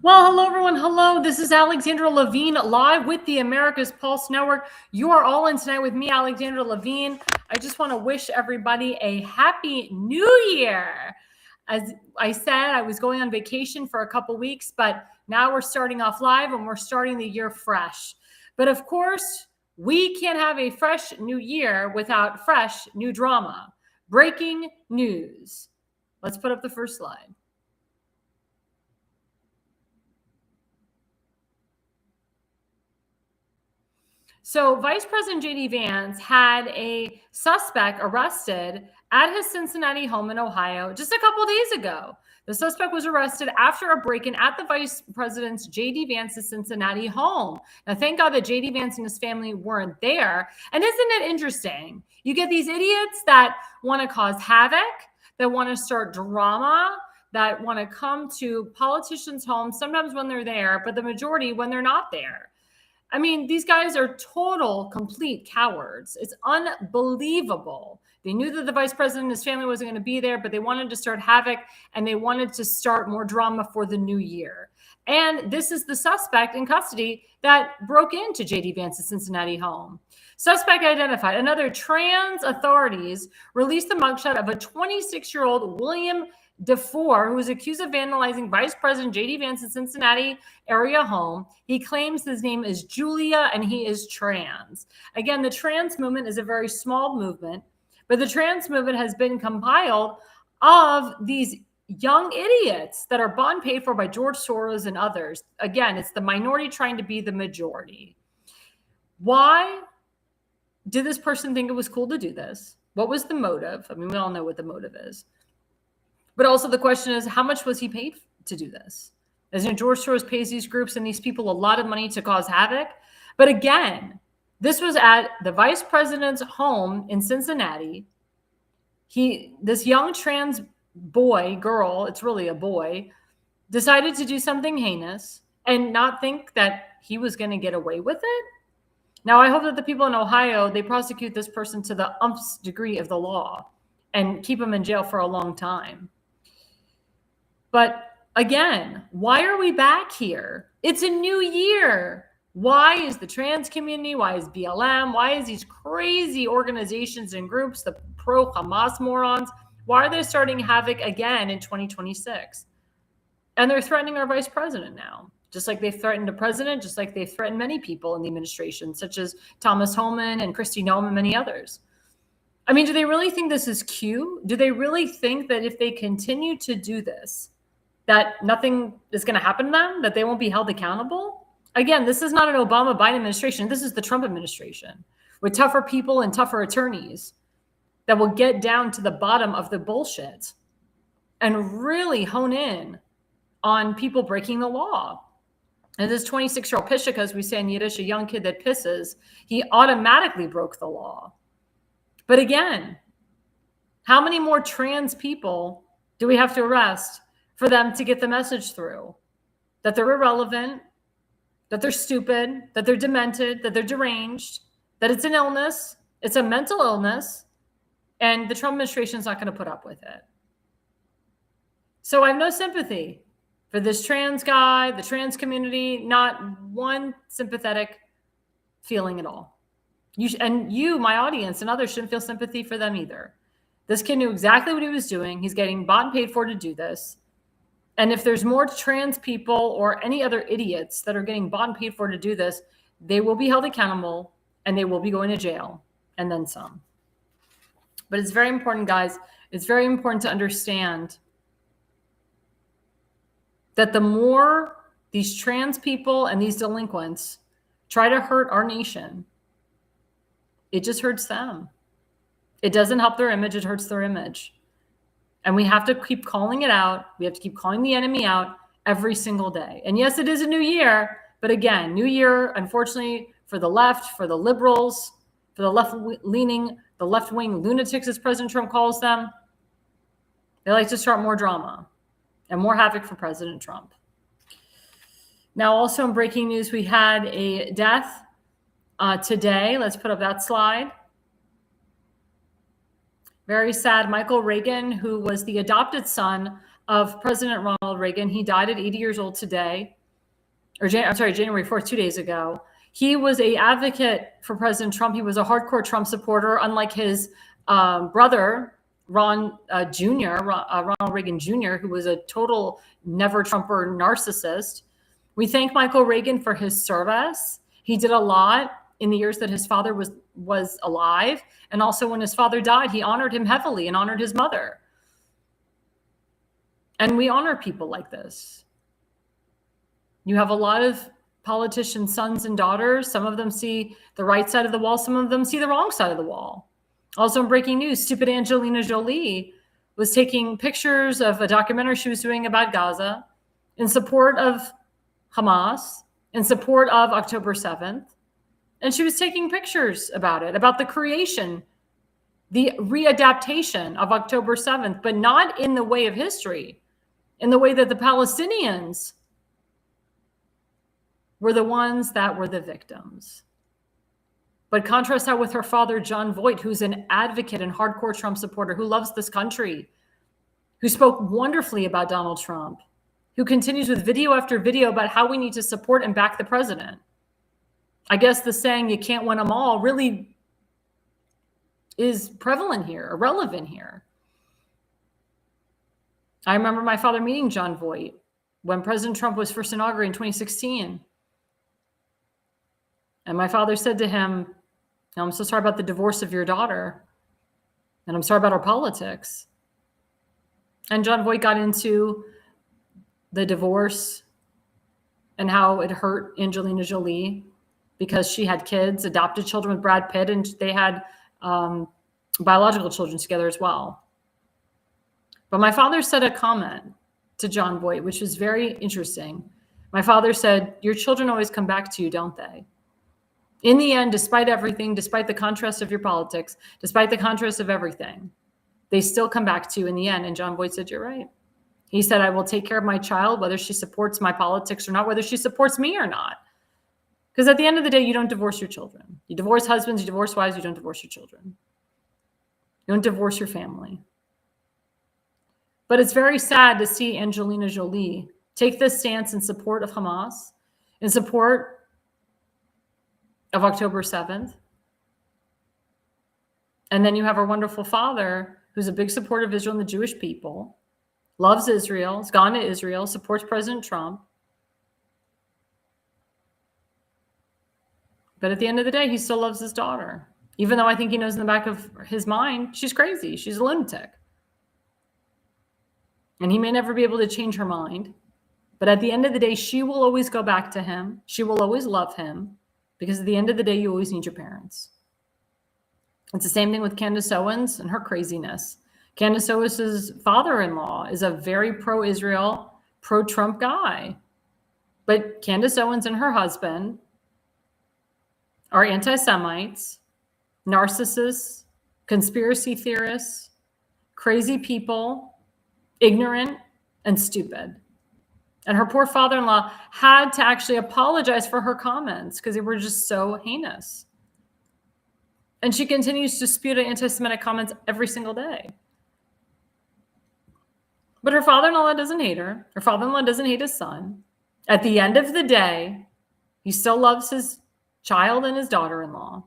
Well, hello, everyone. Hello. This is Alexandra Levine live with the America's Pulse Network. You are all in tonight with me, Alexandra Levine. I just want to wish everybody a happy new year. As I said, I was going on vacation for a couple weeks, but now we're starting off live and we're starting the year fresh. But of course, we can't have a fresh new year without fresh new drama. Breaking news. Let's put up the first slide. So Vice President J.D. Vance had a suspect arrested at his Cincinnati home in Ohio just a couple days ago. The suspect was arrested after a break-in at the Vice President's J.D. Vance's Cincinnati home. Now, thank God that J.D. Vance and his family weren't there. And isn't it interesting? You get these idiots that want to cause havoc, that want to start drama, that want to come to politicians' homes, sometimes when they're there, but the majority when they're not there. I mean, these guys are total, complete cowards. It's unbelievable. They knew that the vice president and his family wasn't going to be there, but they wanted to start havoc and they wanted to start more drama for the new year. And this is the suspect in custody that broke into J.D. Vance's Cincinnati home. Suspect identified. Another trans authorities released the mugshot of a 26-year-old William DeFore, who was accused of vandalizing Vice President J.D. Vance's Cincinnati area home. He claims his name is Julia and he is trans. Again, the trans movement is a very small movement, but the trans movement has been compiled of these young idiots that are bought and paid for by George Soros and others. Again, it's the minority trying to be the majority. Why did this person think it was cool to do this? What was the motive? I mean, we all know what the motive is. But also the question is, how much was he paid to do this? As in, George Soros pays these groups and these people a lot of money to cause havoc. But again, this was at the vice president's home in Cincinnati. This young trans boy, girl, it's really a boy, decided to do something heinous and not think that he was going to get away with it. Now, I hope that the people in Ohio, they prosecute this person to the umpth degree of the law and keep him in jail for a long time. But again, why are we back here? It's a new year. Why is the trans community, why is BLM, why is these crazy organizations and groups, the pro-Hamas morons, why are they starting havoc again in 2026? And they're threatening our vice president now, just like they've threatened the president, just like they've threatened many people in the administration, such as Thomas Homan and Kristi Noem and many others. I mean, do they really think this is cute? Do they really think that if they continue to do this, that nothing is going to happen to them, that they won't be held accountable? Again, this is not an Obama-Biden administration. This is the Trump administration with tougher people and tougher attorneys that will get down to the bottom of the bullshit and really hone in on people breaking the law. And this 26-year-old Pishika, as we say in Yiddish, a young kid that pisses, he automatically broke the law. But again, how many more trans people do we have to arrest for them to get the message through that they're irrelevant, that they're stupid, that they're demented, that they're deranged, that it's an illness, it's a mental illness, and the Trump administration is not going to put up with it? So I have no sympathy for this trans guy, the trans community, not one sympathetic feeling at all. You, my audience, and others shouldn't feel sympathy for them either. This kid knew exactly what he was doing. He's getting bought and paid for to do this. And if there's more trans people or any other idiots that are getting bought and paid for to do this, they will be held accountable and they will be going to jail and then some. But it's very important, guys. It's very important to understand that the more these trans people and these delinquents try to hurt our nation, it just hurts them. It doesn't help their image. It hurts their image. And we have to keep calling it out. We have to keep calling the enemy out every single day. And yes, it is a new year. But again, new year, unfortunately, for the left, for the liberals, for the left-leaning, the left-wing lunatics, as President Trump calls them, they like to start more drama and more havoc for President Trump. Now, also in breaking news, we had a death today. Let's put up that slide. Very sad. Michael Reagan, who was the adopted son of President Ronald Reagan, he died at 80 years old today, January 4th, 2 days ago. He was an advocate for President Trump. He was a hardcore Trump supporter, unlike his brother, Ronald Reagan Jr., who was a total never-Trumper narcissist. We thank Michael Reagan for his service. He did a lot in the years that his father was alive. And also when his father died, he honored him heavily and honored his mother. And we honor people like this. You have a lot of politicians' sons and daughters. Some of them see the right side of the wall. Some of them see the wrong side of the wall. Also in breaking news, stupid Angelina Jolie was taking pictures of a documentary she was doing about Gaza in support of Hamas, in support of October 7th. And she was taking pictures about it, about the creation, the readaptation of October 7th, but not in the way of history, in the way that the Palestinians were the ones that were the victims. But contrast that with her father, John Voight, who's an advocate and hardcore Trump supporter, who loves this country, who spoke wonderfully about Donald Trump, who continues with video after video about how we need to support and back the president. I guess the saying, you can't win them all, really is prevalent here, irrelevant here. I remember my father meeting John Voight when President Trump was first inaugurated in 2016. And my father said to him, I'm so sorry about the divorce of your daughter. And I'm sorry about our politics. And John Voight got into the divorce and how it hurt Angelina Jolie because she had kids, adopted children with Brad Pitt, and they had biological children together as well. But my father said a comment to John Voight, which was very interesting. My father said, your children always come back to you, don't they? In the end, despite everything, despite the contrast of your politics, despite the contrast of everything, they still come back to you in the end. And John Voight said, you're right. He said, I will take care of my child, whether she supports my politics or not, whether she supports me or not. Because at the end of the day, you don't divorce your children. You divorce husbands, you divorce wives, you don't divorce your children. You don't divorce your family. But it's very sad to see Angelina Jolie take this stance in support of Hamas, in support of October 7th. And then you have our wonderful father, who's a big supporter of Israel and the Jewish people, loves Israel, has gone to Israel, supports President Trump. But at the end of the day, he still loves his daughter, even though I think he knows in the back of his mind, she's crazy. She's a lunatic. And he may never be able to change her mind. But at the end of the day, she will always go back to him. She will always love him. Because at the end of the day, you always need your parents. It's the same thing with Candace Owens and her craziness. Candace Owens' father-in-law is a very pro-Israel, pro-Trump guy. But Candace Owens and her husband are anti-Semites, narcissists, conspiracy theorists, crazy people, ignorant, and stupid. And her poor father-in-law had to actually apologize for her comments because they were just so heinous. And she continues to spew anti-Semitic comments every single day. But her father-in-law doesn't hate her. Her father-in-law doesn't hate his son. At the end of the day, he still loves his child and his daughter-in-law.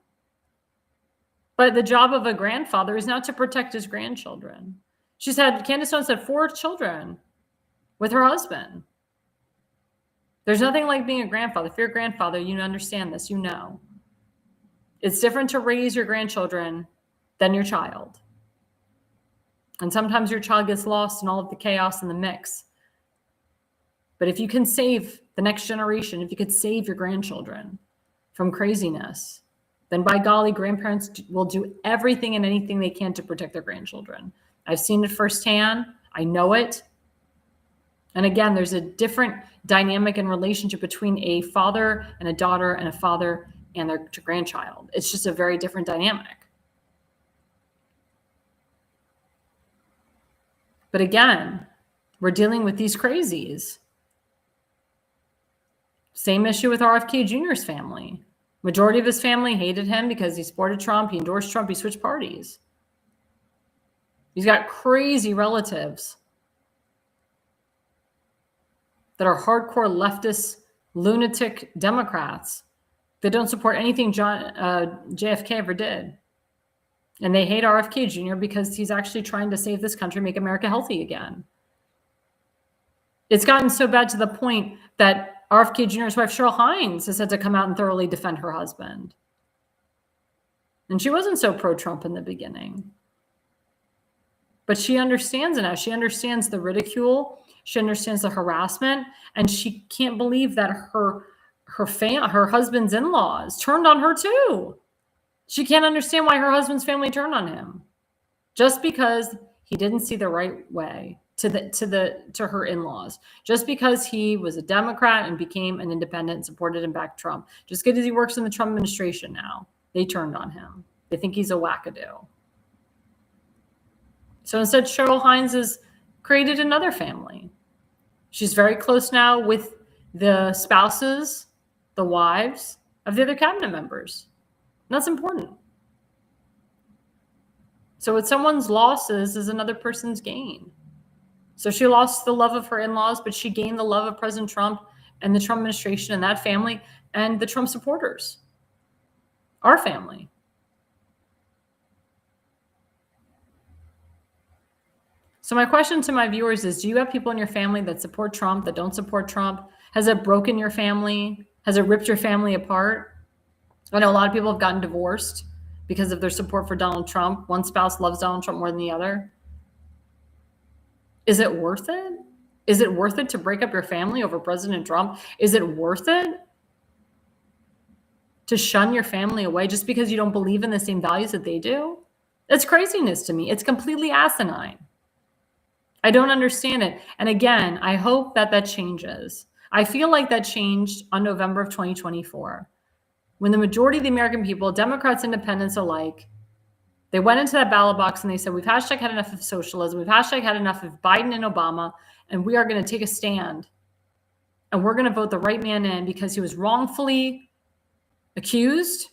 But the job of a grandfather is now to protect his grandchildren. Candace Owens had 4 children with her husband. There's nothing like being a grandfather. If you're a grandfather, you understand this, you know. It's different to raise your grandchildren than your child. And sometimes your child gets lost in all of the chaos and the mix. But if you can save the next generation, if you could save your grandchildren from craziness, then by golly, grandparents will do everything and anything they can to protect their grandchildren. I've seen it firsthand. I know it. And again, there's a different dynamic and relationship between a father and a daughter and a father and their grandchild. It's just a very different dynamic. But again, we're dealing with these crazies. Same issue with RFK Jr.'s family. Majority of his family hated him because he supported Trump, he endorsed Trump, he switched parties. He's got crazy relatives that are hardcore leftist, lunatic Democrats that don't support anything JFK ever did. And they hate RFK Jr. because he's actually trying to save this country, make America healthy again. It's gotten so bad to the point that RFK Jr.'s wife, Cheryl Hines, has had to come out and thoroughly defend her husband. And she wasn't so pro-Trump in the beginning. But she understands it now. She understands the ridicule. She understands the harassment. And she can't believe that her husband's in-laws turned on her too. She can't understand why her husband's family turned on him. Just because he didn't see the right way to her in-laws. Just because he was a Democrat and became an independent and supported and backed Trump. Just because he works in the Trump administration now. They turned on him. They think he's a wackadoo. So instead, Cheryl Hines has created another family. She's very close now with the spouses, the wives of the other cabinet members. And that's important. So what someone's losses is another person's gain. So she lost the love of her in-laws, but she gained the love of President Trump and the Trump administration and that family and the Trump supporters. Our family. So my question to my viewers is, do you have people in your family that support Trump, that don't support Trump? Has it broken your family? Has it ripped your family apart? I know a lot of people have gotten divorced because of their support for Donald Trump. One spouse loves Donald Trump more than the other. Is it worth it? Is it worth it to break up your family over President Trump? Is it worth it to shun your family away just because you don't believe in the same values that they do? That's craziness to me. It's completely asinine. I don't understand it. And again, I hope that changes. I feel like that changed on November of 2024. When the majority of the American people, Democrats, independents alike, they went into that ballot box and they said, we've hashtag had enough of socialism. We've hashtag had enough of Biden and Obama, and we are going to take a stand. And we're going to vote the right man in because he was wrongfully accused.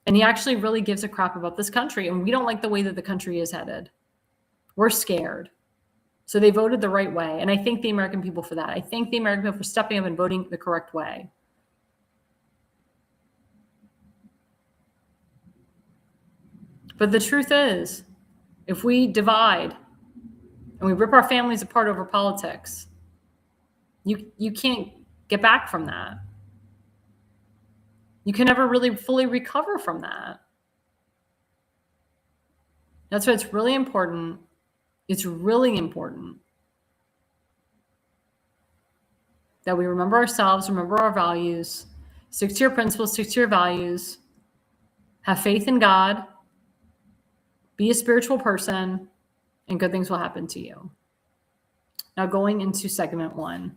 And he actually really gives a crap about this country. And we don't like the way that the country is headed. We're scared. So they voted the right way. And I thank the American people for that. I thank the American people for stepping up and voting the correct way. But the truth is, if we divide and we rip our families apart over politics, you can't get back from that. You can never really fully recover from that. That's why it's really important. It's really important that we remember ourselves, remember our values, stick to your principles, stick to your values, have faith in God, be a spiritual person, and good things will happen to you. Now going into segment 1.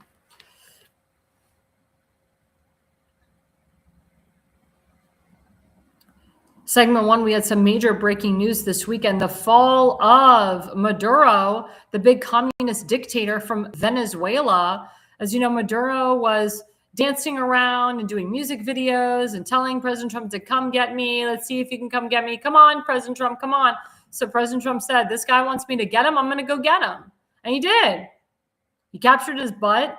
Segment 1, we had some major breaking news this weekend. The fall of Maduro, the big communist dictator from Venezuela. As you know, Maduro was dancing around and doing music videos and telling President Trump to come get me. Let's see if you can come get me. Come on, President Trump, come on. So President Trump said, this guy wants me to get him. I'm going to go get him. And he did. He captured his butt,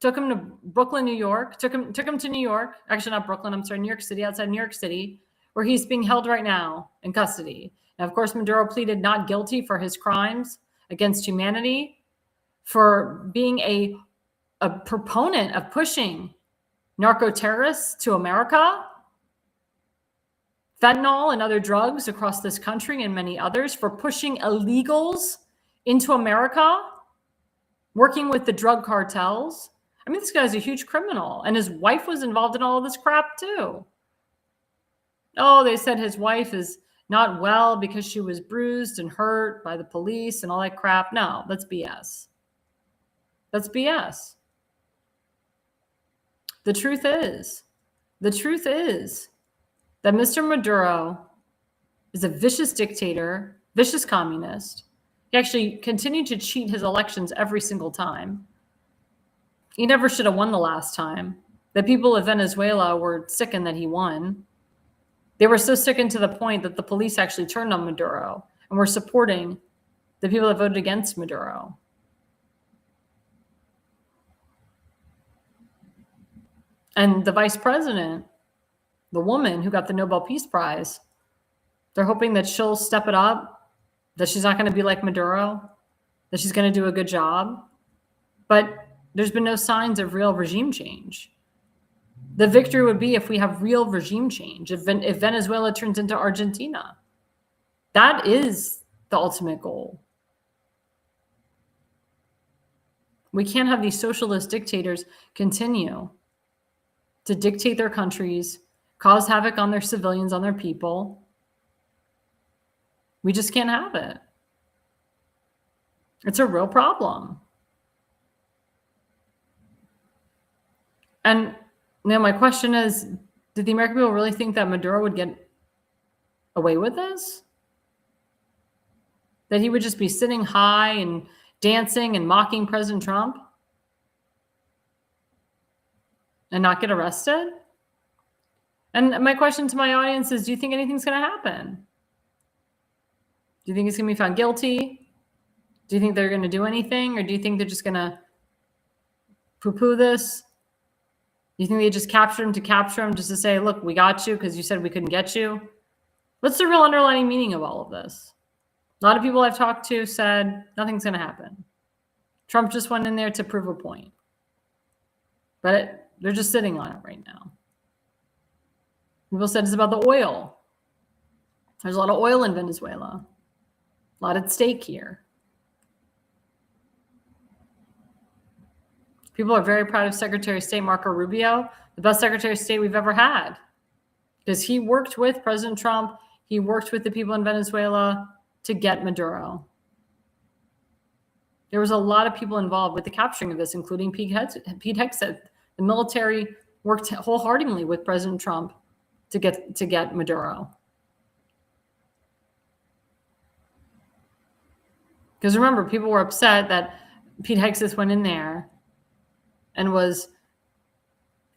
took him to Brooklyn, New York, took him to New York. Actually, not Brooklyn. I'm sorry, New York City, outside New York City, where he's being held right now in custody. Now, of course, Maduro pleaded not guilty for his crimes against humanity, for being a proponent of pushing narco-terrorists to America, fentanyl and other drugs across this country and many others, for pushing illegals into America, working with the drug cartels. I mean, this guy's a huge criminal, and his wife was involved in all of this crap too. Oh, they said his wife is not well because she was bruised and hurt by the police and all that crap. No, that's BS. That's BS. The truth is that Mr. Maduro is a vicious dictator, vicious communist. He actually continued to cheat his elections every single time. He never should have won the last time. The people of Venezuela were sickened that he won. They were so sickened to the point that the police actually turned on Maduro and were supporting the people that voted against Maduro. And the vice president, the woman who got the Nobel Peace Prize, they're hoping that she'll step it up, that she's not going to be like Maduro, that she's going to do a good job. But there's been no signs of real regime change. The victory would be if we have real regime change, if Venezuela turns into Argentina. That is the ultimate goal. We can't have these socialist dictators continue to dictate their countries, cause havoc on their civilians, on their people. We just can't have it. It's a real problem. And my question is, did the American people really think that Maduro would get away with this? That he would just be sitting high and dancing and mocking President Trump and not get arrested? And my question to my audience is, do you think anything's going to happen? Do you think he's going to be found guilty? Do you think they're going to do anything? Or do you think they're just going to poo-poo this? Do you think they just capture him just to say, look, we got you because you said we couldn't get you? What's the real underlying meaning of all of this? A lot of people I've talked to said nothing's going to happen. Trump just went in there to prove a point. But they're just sitting on it right now. People said it's about the oil. There's a lot of oil in Venezuela. A lot at stake here. People are very proud of Secretary of State Marco Rubio, the best Secretary of State we've ever had. Because he worked with President Trump. He worked with the people in Venezuela to get Maduro. There was a lot of people involved with the capturing of this, including Pete Hegseth. The military worked wholeheartedly with President Trump to get Maduro. Because remember, people were upset that Pete Hegseth went in there and was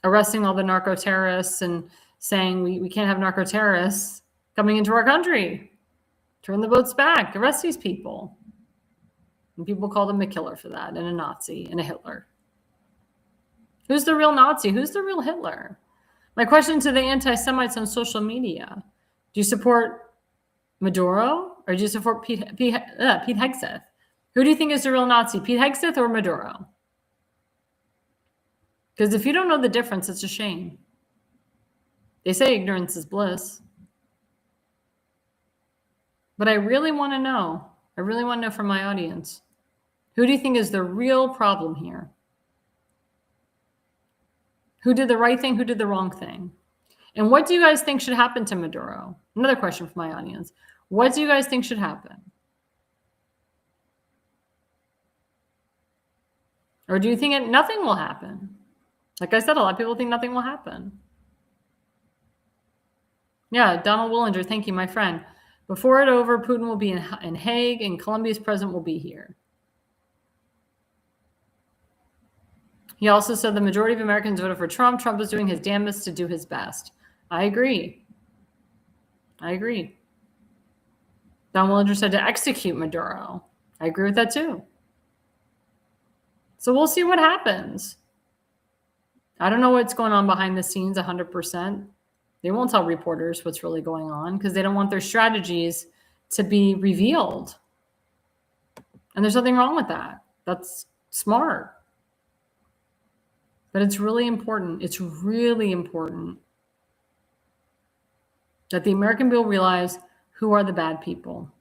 arresting all the narco terrorists and saying we can't have narco terrorists coming into our country. Turn the boats back, arrest these people. And people called him a killer for that, and a Nazi, and a Hitler. Who's the real Nazi? Who's the real Hitler? My question to the anti-Semites on social media: do you support Maduro or do you support Pete Hegseth? Who do you think is the real Nazi, Pete Hegseth or Maduro? Because if you don't know the difference, it's a shame. They say ignorance is bliss. But I really want to know. I really want to know from my audience. Who do you think is the real problem here? Who did the right thing? Who did the wrong thing? And what do you guys think should happen to Maduro? Another question from my audience. What do you guys think should happen? Or do you think nothing will happen? Like I said, a lot of people think nothing will happen. Yeah, Donald Willinger, thank you, my friend. Before it's over, Putin will be in Hague and Colombia's president will be here. He also said the majority of Americans voted for Trump. Trump is doing his damnedest to do his best. I agree. Don Willinger said to execute Maduro. I agree with that too. So we'll see what happens. I don't know what's going on behind the scenes 100%. They won't tell reporters what's really going on because they don't want their strategies to be revealed. And there's nothing wrong with that. That's smart. But it's really important. It's really important that the American people realize who are the bad people.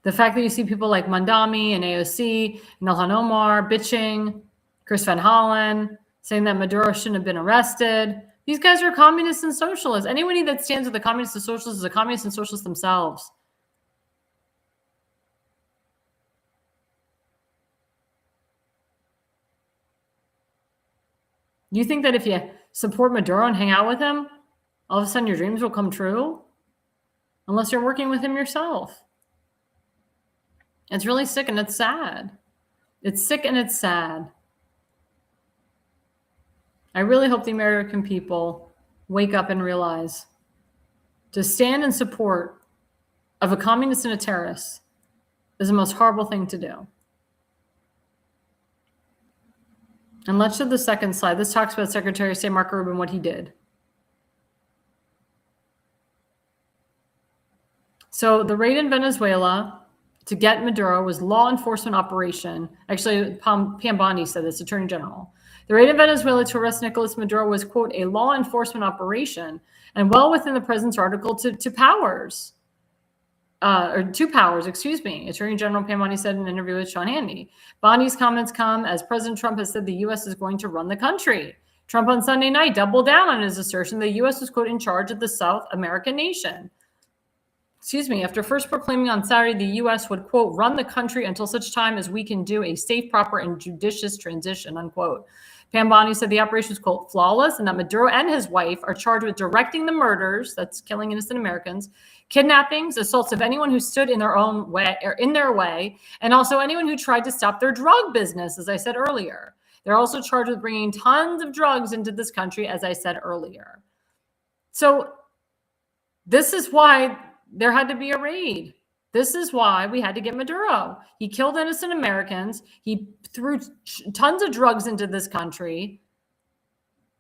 The fact that you see people like Mamdani and AOC and Ilhan Omar bitching, Chris Van Hollen saying that Maduro shouldn't have been arrested. These guys are communists and socialists. Anybody that stands with the communists and socialists is a communist and socialist themselves. You think that if you support Maduro and hang out with him, all of a sudden your dreams will come true? Unless you're working with him yourself. It's really sick and it's sad. It's sick and it's sad. I really hope the American people wake up and realize to stand in support of a communist and a terrorist is the most horrible thing to do. And let's show the second slide. This talks about Secretary of State Marco Rubio and what he did. So the raid in Venezuela to get Maduro was law enforcement operation. Actually, Pam Bondi said this, Attorney General. The raid in Venezuela to arrest Nicolas Maduro was, quote, a law enforcement operation and well within the president's article to powers. Two powers, excuse me. Attorney General Pam Bondi said in an interview with Sean Hannity. Bondi's comments come as President Trump has said the U.S. is going to run the country. Trump on Sunday night doubled down on his assertion the U.S. was, quote, in charge of the South American nation. Excuse me, after first proclaiming on Saturday the U.S. would, quote, run the country until such time as we can do a safe, proper, and judicious transition, unquote. Pam Bondi said the operation was, quote, flawless and that Maduro and his wife are charged with directing the murders, that's killing innocent Americans, kidnappings, assaults of anyone who stood in their own way or in their way, and also anyone who tried to stop their drug business, as I said earlier. They're also charged with bringing tons of drugs into this country, as I said earlier. So this is why there had to be a raid. This is why we had to get Maduro. He killed innocent Americans. He threw tons of drugs into this country.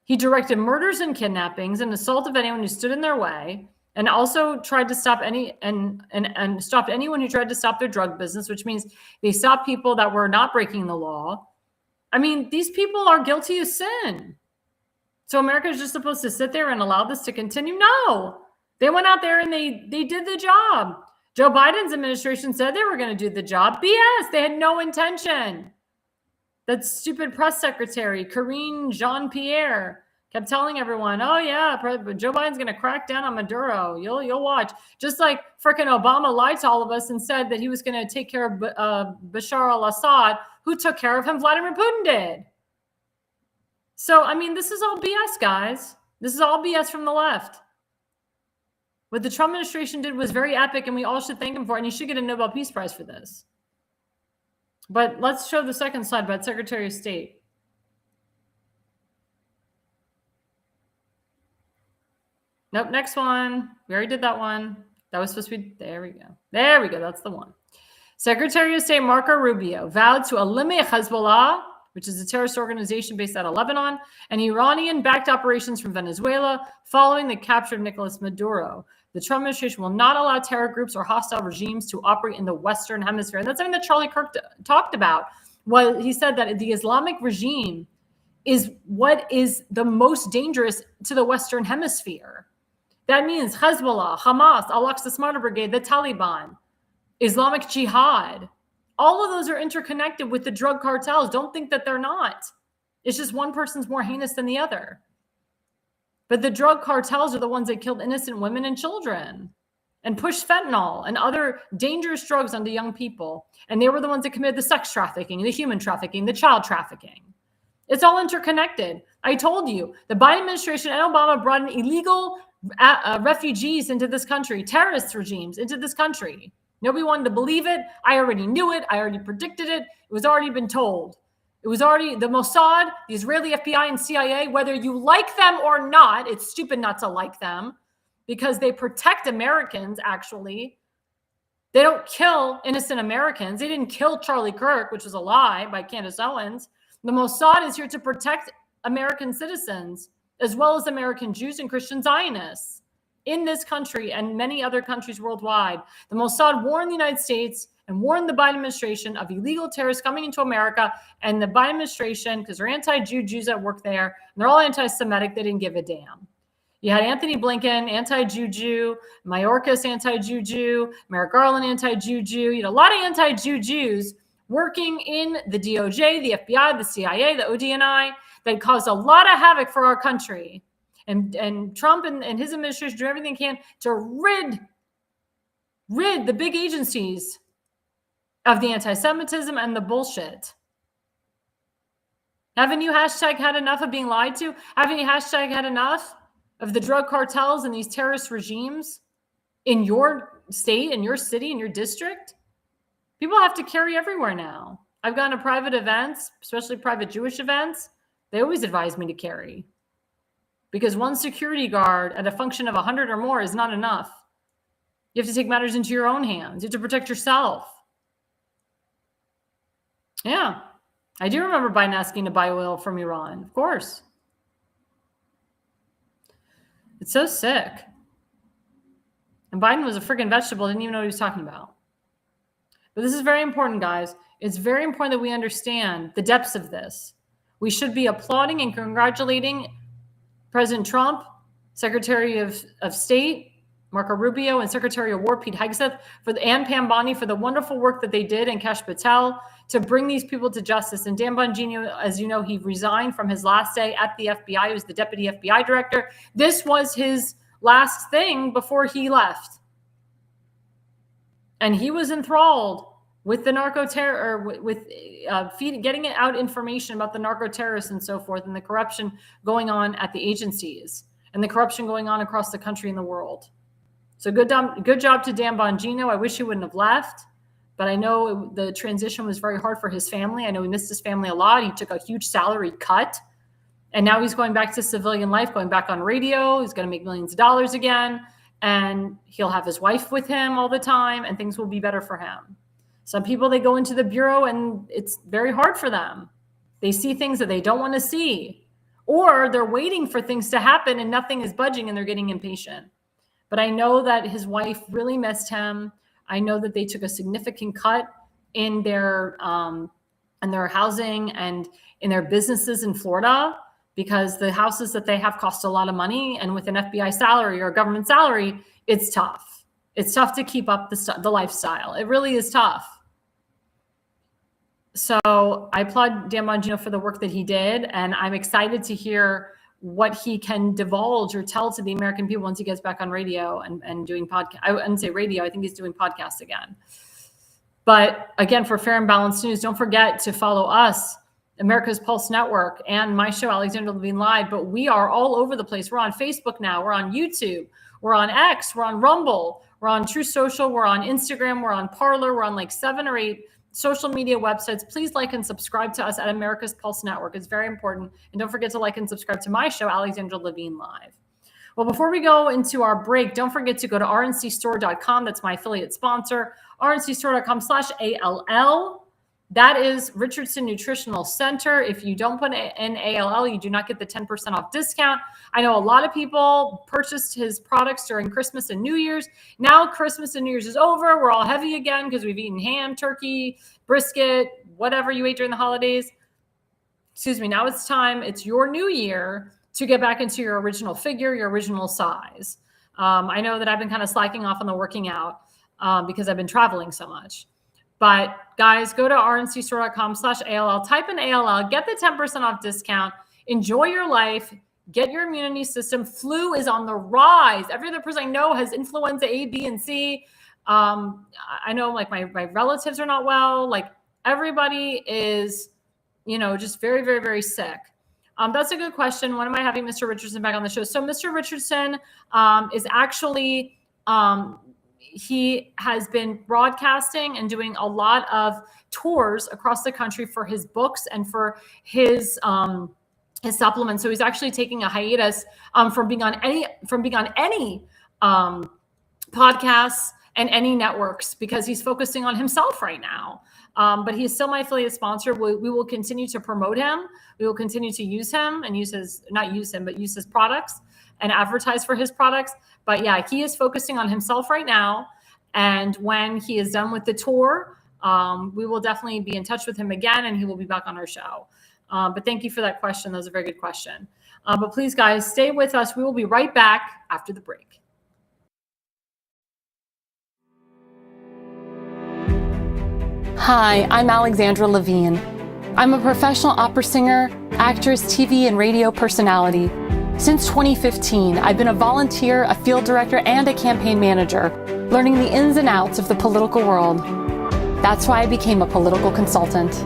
He directed murders and kidnappings and assault of anyone who stood in their way, and also tried to stop stopped anyone who tried to stop their drug business, which means they stopped people that were not breaking the law. I mean, these people are guilty of sin. So America is just supposed to sit there and allow this to continue? No. They went out there and they did the job. Joe Biden's administration said they were going to do the job. BS. They had no intention. That stupid press secretary, Karine Jean-Pierre, kept telling everyone, oh, yeah, Joe Biden's going to crack down on Maduro. You'll watch. Just like frickin' Obama lied to all of us and said that he was going to take care of Bashar al-Assad, who took care of him. Vladimir Putin did. So, I mean, this is all BS, guys. This is all BS from the left. What the Trump administration did was very epic, and we all should thank him for it, and he should get a Nobel Peace Prize for this. But let's show the second slide about Secretary of State. Nope, next one. We already did that one. That was supposed to be, there we go. There we go, that's the one. Secretary of State Marco Rubio vowed to eliminate Hezbollah, which is a terrorist organization based out of Lebanon, and Iranian-backed operations from Venezuela following the capture of Nicolas Maduro. The Trump administration will not allow terror groups or hostile regimes to operate in the Western Hemisphere. And that's something that Charlie Kirk talked about. Well, he said that the Islamic regime is what is the most dangerous to the Western Hemisphere. That means Hezbollah, Hamas, Al-Aqsa Smarter Brigade, the Taliban, Islamic Jihad. All of those are interconnected with the drug cartels. Don't think that they're not. It's just one person's more heinous than the other. But the drug cartels are the ones that killed innocent women and children and pushed fentanyl and other dangerous drugs onto young people. And they were the ones that committed the sex trafficking, the human trafficking, the child trafficking. It's all interconnected. I told you, the Biden administration and Obama brought in illegal refugees into this country, terrorist regimes into this country. Nobody wanted to believe it. I already knew it. I already predicted it. It was already been told. It was already the Mossad, the Israeli FBI and CIA, whether you like them or not, it's stupid not to like them because they protect Americans, actually. They don't kill innocent Americans. They didn't kill Charlie Kirk, which was a lie by Candace Owens. The Mossad is here to protect American citizens, as well as American Jews and Christian Zionists in this country and many other countries worldwide. The Mossad warned the United States and warned the Biden administration of illegal terrorists coming into America. And the Biden administration, because they're anti-Jew, Jews that work there, and they're all anti-Semitic, they didn't give a damn. You had Anthony Blinken, anti-Jew, Mayorkas, anti-Jew, Merrick Garland, anti-Jew. You had a lot of anti-Jews working in the DOJ, the FBI, the CIA, the ODNI, that caused a lot of havoc for our country. And Trump and his administration do everything they can to rid the big agencies of the anti-Semitism and the bullshit. Haven't you hashtag had enough of being lied to? Haven't you hashtag had enough of the drug cartels and these terrorist regimes in your state, in your city, in your district? People have to carry everywhere now. I've gone to private events, especially private Jewish events. They always advise me to carry, because one security guard at a function of 100 or more is not enough. You have to take matters into your own hands. You have to protect yourself. Yeah. I do remember Biden asking to buy oil from Iran. Of course. It's so sick. And Biden was a freaking vegetable. Didn't even know what he was talking about. But this is very important, guys. It's very important that we understand the depths of this. We should be applauding and congratulating President Trump, Secretary of State Marco Rubio, and Secretary of War Pete Hegseth and Pam Bondi for the wonderful work that they did, and Kash Patel, to bring these people to justice. And Dan Bongino, as you know, he resigned from his last day at the FBI. He was the deputy FBI director. This was his last thing before he left. And he was enthralled with the narco terror, with getting out information about the narco terrorists and so forth, and the corruption going on at the agencies, and the corruption going on across the country and the world. So good job to Dan Bongino. I wish he wouldn't have left, but I know the transition was very hard for his family. I know he missed his family a lot. He took a huge salary cut, and now he's going back to civilian life, going back on radio. He's going to make millions of dollars again, and he'll have his wife with him all the time, and things will be better for him. Some people, they go into the bureau and it's very hard for them. They see things that they don't want to see, or they're waiting for things to happen and nothing is budging and they're getting impatient. But I know that his wife really missed him. I know that they took a significant cut in their housing and in their businesses in Florida, because the houses that they have cost a lot of money. And with an FBI salary or a government salary, it's tough. It's tough to keep up the lifestyle. It really is tough. So I applaud Dan Bongino for the work that he did. And I'm excited to hear what he can divulge or tell to the American people once he gets back on radio and doing podcast. I wouldn't say radio. I think he's doing podcasts again. But again, for Fair and Balanced News, don't forget to follow us, America's Pulse Network, and my show, Alexandra Levine Live. But we are all over the place. We're on Facebook now. We're on YouTube. We're on X. We're on Rumble. We're on True Social. We're on Instagram. We're on Parler. We're on like 7 or 8 social media websites. Please like and subscribe to us at America's Pulse Network. It's very important. And don't forget to like and subscribe to my show, Alexandra Levine Live. Well, before we go into our break, don't forget to go to rncstore.com. That's my affiliate sponsor, rncstore.com/ALL. That is Richardson Nutritional Center. If you don't put in ALL, you do not get the 10% off discount. I know a lot of people purchased his products during Christmas and New Year's. Now Christmas and New Year's is over. We're all heavy again because we've eaten ham, turkey, brisket, whatever you ate during the holidays. Excuse me. Now it's time. It's your new year to get back into your original figure, your original size. I know that I've been kind of slacking off on the working out because I've been traveling so much. But guys, go to rncstore.com/ALL, type in ALL, get the 10% off discount, enjoy your life, get your immunity system. Flu is on the rise. Every other person I know has influenza A, B, and C. I know like my relatives are not well. Like everybody is, just very, very, very sick. That's a good question. When am I having Mr. Richardson back on the show? So Mr. Richardson is actually, he has been broadcasting and doing a lot of tours across the country for his books and for his supplements. So he's actually taking a hiatus from being on any podcasts and any networks because he's focusing on himself right now. But he's still my affiliate sponsor. We will continue to promote him. We will continue to use him and use his products and advertise for his products. But yeah, he is focusing on himself right now. And when he is done with the tour, we will definitely be in touch with him again and he will be back on our show. But thank you for that question. That was a very good question. But please, guys, stay with us. We will be right back after the break. Hi, I'm Alexandra Levine. I'm a professional opera singer, actress, TV, and radio personality. Since 2015, I've been a volunteer, a field director, and a campaign manager, learning the ins and outs of the political world. That's why I became a political consultant.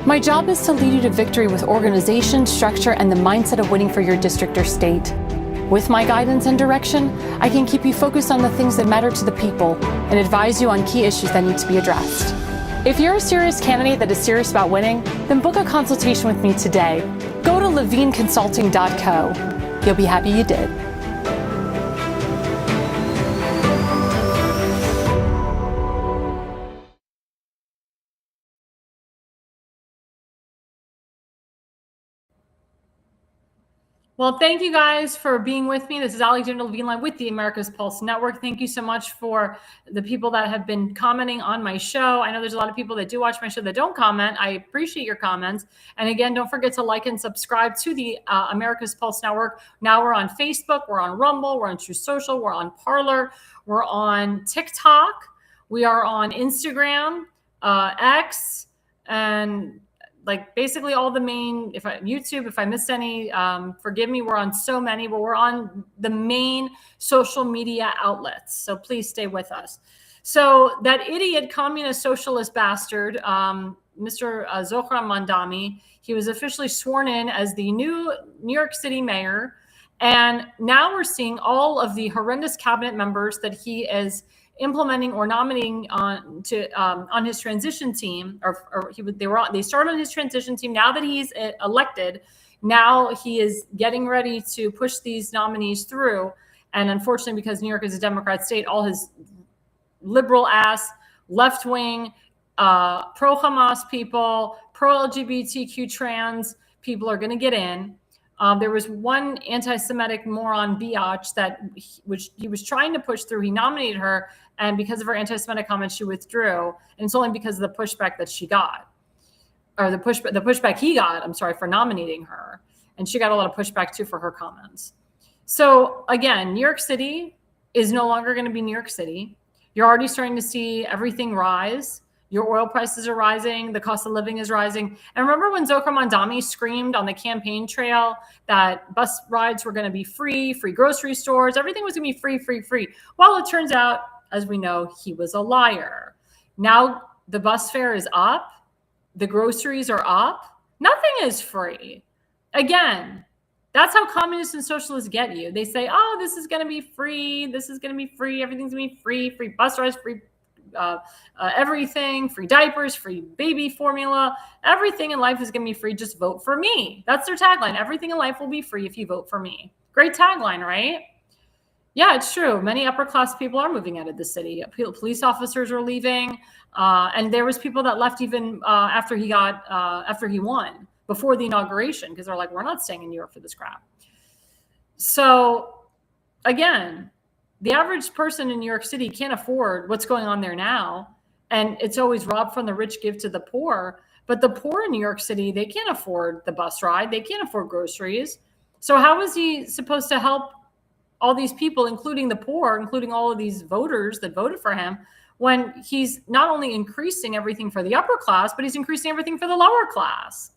My job is to lead you to victory with organization, structure, and the mindset of winning for your district or state. With my guidance and direction, I can keep you focused on the things that matter to the people and advise you on key issues that need to be addressed. If you're a serious candidate that is serious about winning, then book a consultation with me today. Go to levineconsulting.co. You'll be happy you did. Well, thank you guys for being with me. This is Alexandra Levine live with the America's Pulse Network. Thank you so much for the people that have been commenting on my show. I know there's a lot of people that do watch my show that don't comment. I appreciate your comments. And again, don't forget to like and subscribe to the America's Pulse Network. Now we're on Facebook, we're on Rumble, we're on True Social, we're on Parler, we're on TikTok, we are on Instagram, X, and like basically all the main, YouTube, if I missed any, forgive me, we're on so many, but we're on the main social media outlets. So please stay with us. So that idiot communist socialist bastard, Mr. Zohran Mamdani, he was officially sworn in as the new New York City mayor. And now we're seeing all of the horrendous cabinet members that he is implementing or nominating on his transition team, they started on his transition team. Now that he's elected, now he is getting ready to push these nominees through. And unfortunately, because New York is a Democrat state, all his liberal ass, left wing, pro Hamas people, pro LGBTQ trans people are going to get in. There was one anti-Semitic moron, biatch, which he was trying to push through. He nominated her, and because of her anti-Semitic comments, she withdrew. And it's only because of the pushback that she got, or the pushback he got, I'm sorry, for nominating her. And she got a lot of pushback too for her comments. So again, New York City is no longer going to be New York City. You're already starting to see everything rise. Your oil prices are rising. The cost of living is rising. And remember when Zohran Mamdani screamed on the campaign trail that bus rides were going to be free grocery stores, everything was going to be free, free, free. Well, it turns out, as we know, he was a liar. Now the bus fare is up. The groceries are up. Nothing is free. Again, that's how communists and socialists get you. They say, oh, this is going to be free. This is going to be free. Everything's going to be free. Free bus rides, free everything, free diapers, free baby formula. Everything in life is going to be free. Just vote for me. That's their tagline. Everything in life will be free if you vote for me. Great tagline, right? Yeah, it's true. Many upper class people are moving out of the city. Police officers are leaving. And there was people that left even after he won, before the inauguration, because they're like, we're not staying in New York for this crap. So again, the average person in New York City can't afford what's going on there now. And it's always rob from the rich, give to the poor. But the poor in New York City, they can't afford the bus ride. They can't afford groceries. So how is he supposed to help all these people, including the poor, including all of these voters that voted for him, when he's not only increasing everything for the upper class, but he's increasing everything for the lower class?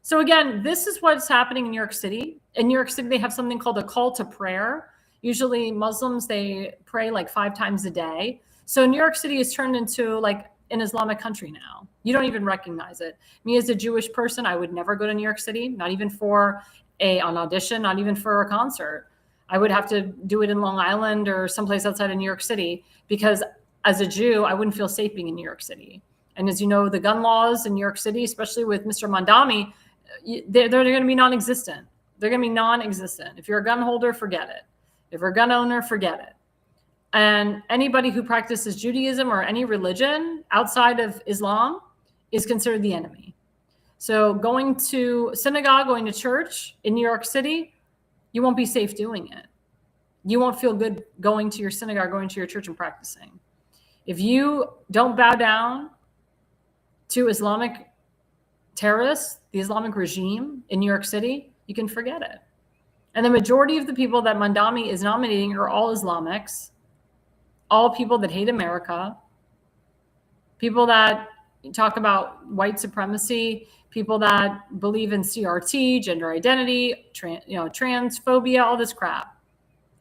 So again, this is what's happening in New York City. In New York City, they have something called a call to prayer. Usually Muslims, they pray like 5 times a day. So New York City is turned into like an Islamic country now. You don't even recognize it. Me as a Jewish person, I would never go to New York City, not even for an audition, not even for a concert. I would have to do it in Long Island or someplace outside of New York City, because as a Jew, I wouldn't feel safe being in New York City. And as you know, the gun laws in New York City, especially with Mr. Mamdani, they're going to be non-existent. They're going to be non-existent. If you're a gun holder, forget it. If you're a gun owner, forget it. And anybody who practices Judaism or any religion outside of Islam is considered the enemy. So going to synagogue, going to church in New York City, you won't be safe doing it. You won't feel good going to your synagogue, going to your church and practicing. If you don't bow down to Islamic terrorists, the Islamic regime in New York City, you can forget it. And the majority of the people that Mamdani is nominating are all Islamics, all people that hate America, people that talk about white supremacy, people that believe in CRT, gender identity, transphobia, all this crap,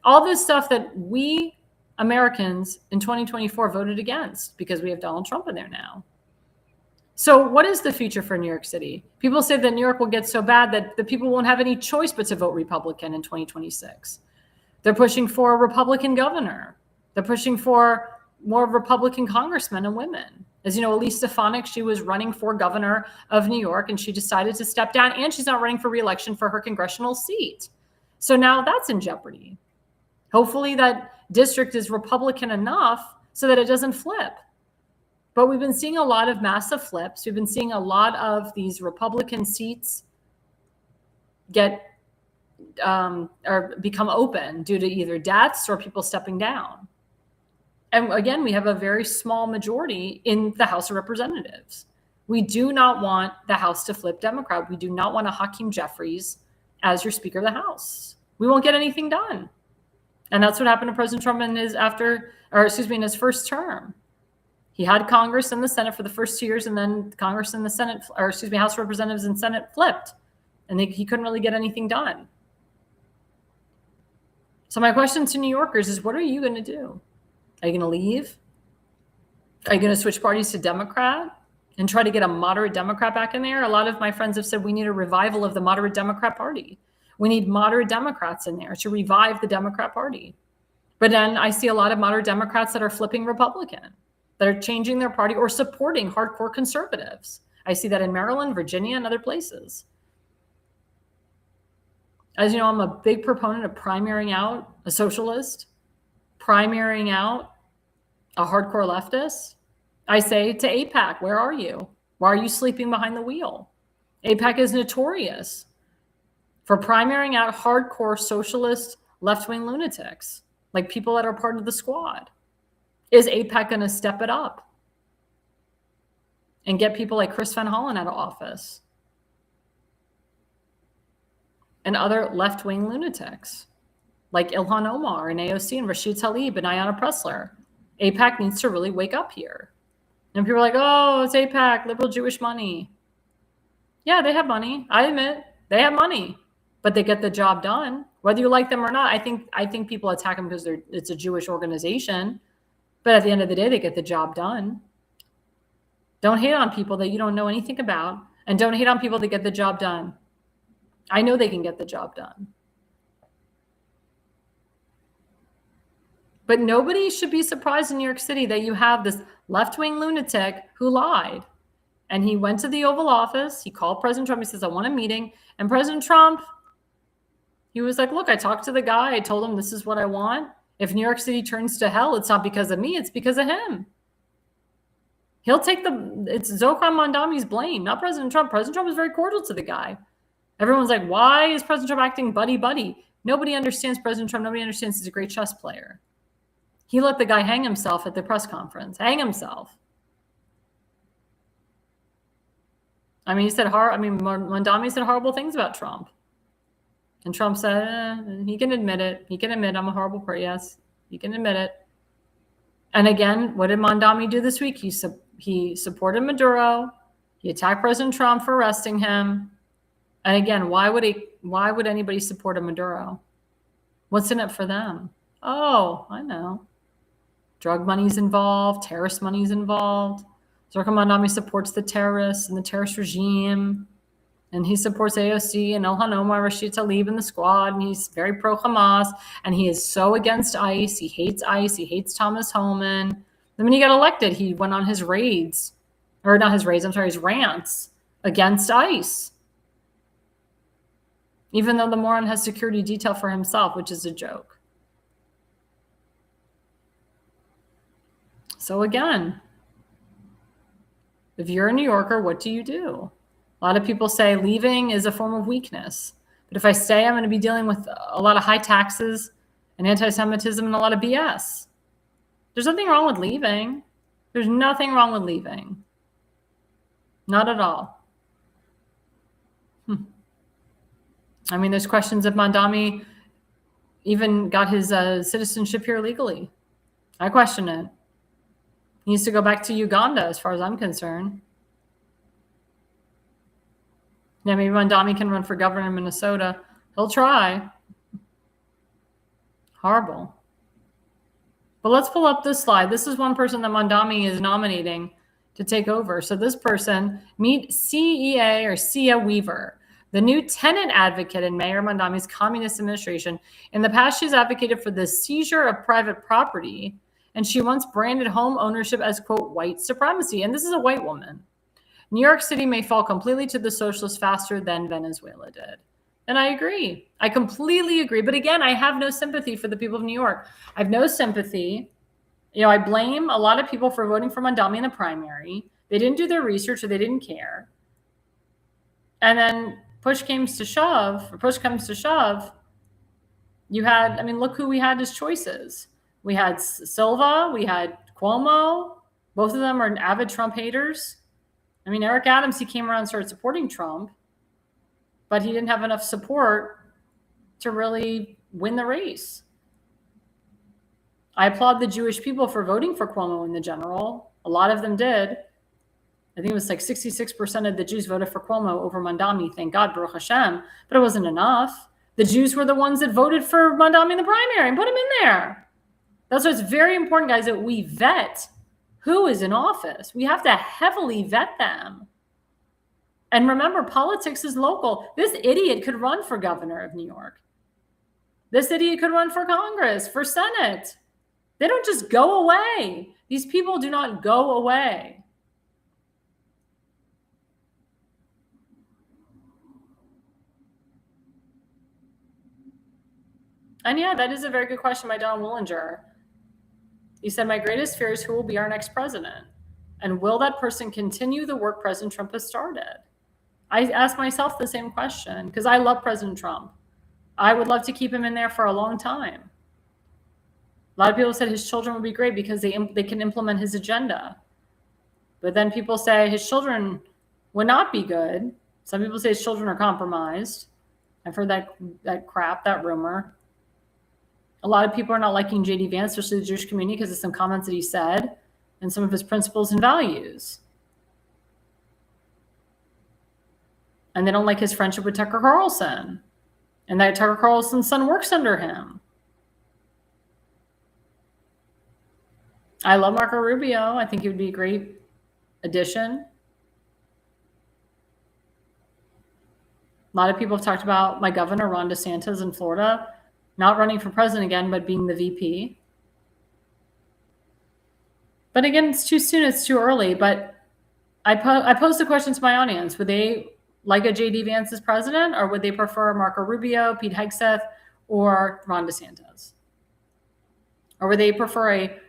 all this stuff that we Americans in 2024 voted against because we have Donald Trump in there now. So what is the future for New York City? People say that New York will get so bad that the people won't have any choice but to vote Republican in 2026. They're pushing for a Republican governor. They're pushing for more Republican congressmen and women. As you know, Elise Stefanik, she was running for governor of New York and she decided to step down, and she's not running for re-election for her congressional seat. So now that's in jeopardy. Hopefully that district is Republican enough so that it doesn't flip. But we've been seeing a lot of massive flips. We've been seeing a lot of these Republican seats get or become open due to either deaths or people stepping down. And again, we have a very small majority in the House of Representatives. We do not want the House to flip Democrat. We do not want a Hakeem Jeffries as your Speaker of the House. We won't get anything done. And that's what happened to President Trump in his first term. He had Congress and the Senate for the first 2 years, and then Congress and the Senate, House of Representatives and Senate flipped, and he couldn't really get anything done. So my question to New Yorkers is, what are you going to do? Are you going to leave? Are you going to switch parties to Democrat and try to get a moderate Democrat back in there? A lot of my friends have said we need a revival of the moderate Democrat Party. We need moderate Democrats in there to revive the Democrat Party. But then I see a lot of moderate Democrats that are flipping Republican, that are changing their party or supporting hardcore conservatives. I see that in Maryland, Virginia, and other places. As you know, I'm a big proponent of primarying out a socialist, primarying out a hardcore leftist. I say to AIPAC, where are you? Why are you sleeping behind the wheel? AIPAC is notorious for primarying out hardcore socialist left-wing lunatics, like people that are part of the squad. Is AIPAC going to step it up and get people like Chris Van Hollen out of office and other left-wing lunatics like Ilhan Omar and AOC and Rashid Tlaib and Ayanna Pressler? AIPAC needs to really wake up here. And people are like, oh, it's AIPAC, liberal Jewish money. Yeah, they have money. I admit they have money, but they get the job done. Whether you like them or not, I think people attack them because it's a Jewish organization. But at the end of the day, they get the job done. Don't hate on people that you don't know anything about, and don't hate on people that get the job done. I know they can get the job done. But nobody should be surprised in New York City that you have this left-wing lunatic who lied. And he went to the Oval Office. He called President Trump. He says, I want a meeting. And President Trump, he was like, look, I talked to the guy. I told him this is what I want. If New York City turns to hell, it's not because of me. It's because of him. He'll take it's Zohran Mamdani's blame, not President Trump. President Trump was very cordial to the guy. Everyone's like, why is President Trump acting buddy-buddy? Nobody understands President Trump. Nobody understands he's a great chess player. He let the guy hang himself at the press conference. Hang himself. I mean, Mamdani said horrible things about Trump. And Trump said, he can admit it. He can admit I'm a horrible person. Yes, he can admit it. And again, what did Mamdani do this week? He supported Maduro. He attacked President Trump for arresting him. And again, why would anybody support a Maduro? What's in it for them? Oh, I know. Drug money's involved. Terrorist money's involved. Zohran Mamdani supports the terrorists and the terrorist regime. And he supports AOC and Ilhan Omar, Rashid Tlaib and the squad. And he's very pro-Hamas. And he is so against ICE. He hates ICE. He hates Thomas Homan. Then when he got elected, he went on his rants against ICE. Even though the moron has security detail for himself, which is a joke. So again, if you're a New Yorker, what do you do? A lot of people say leaving is a form of weakness. But if I stay, I'm going to be dealing with a lot of high taxes and anti-Semitism and a lot of BS. There's nothing wrong with leaving. There's nothing wrong with leaving. Not at all. I mean, there's questions if Mamdani even got his citizenship here legally. I question it. He needs to go back to Uganda as far as I'm concerned. Yeah, maybe Mamdani can run for governor in Minnesota. He'll try. Horrible. But let's pull up this slide. This is one person that Mamdani is nominating to take over. So this person, meet CEA or Sia Weaver, the new tenant advocate in Mayor Mamdani's communist administration. In the past, she's advocated for the seizure of private property, and she once branded home ownership as, quote, white supremacy. And this is a white woman. New York City may fall completely to the socialists faster than Venezuela did. And I agree. I completely agree. But again, I have no sympathy for the people of New York. I have no sympathy. I blame a lot of people for voting for Mamdani in the primary. They didn't do their research or they didn't care. And then push comes to shove, you had, look who we had as choices. We had Silva, we had Cuomo. Both of them are avid Trump haters. Eric Adams, he came around and started supporting Trump, but he didn't have enough support to really win the race. I applaud the Jewish people for voting for Cuomo in the general. A lot of them did. I think it was like 66% of the Jews voted for Cuomo over Mamdani. Thank God, Baruch Hashem. But it wasn't enough. The Jews were the ones that voted for Mamdani in the primary and put him in there. That's why it's very important, guys, that we vet who is in office. We have to heavily vet them. And remember, politics is local. This idiot could run for governor of New York. This idiot could run for Congress, for Senate. They don't just go away. These people do not go away. And yeah, that is a very good question by Don Willinger. He said, my greatest fear is who will be our next president? And will that person continue the work President Trump has started? I ask myself the same question because I love President Trump. I would love to keep him in there for a long time. A lot of people said his children would be great because they can implement his agenda. But then people say his children would not be good. Some people say his children are compromised. I've heard that crap, that rumor. A lot of people are not liking J.D. Vance, especially the Jewish community, because of some comments that he said and some of his principles and values. And they don't like his friendship with Tucker Carlson. And that Tucker Carlson's son works under him. I love Marco Rubio. I think he would be a great addition. A lot of people have talked about my governor, Ron DeSantis in Florida, not running for president again, but being the VP. But again, it's too soon. It's too early. But I posed the question to my audience. Would they like a J.D. Vance as president, or would they prefer Marco Rubio, Pete Hegseth, or Ron DeSantis? Or would they prefer a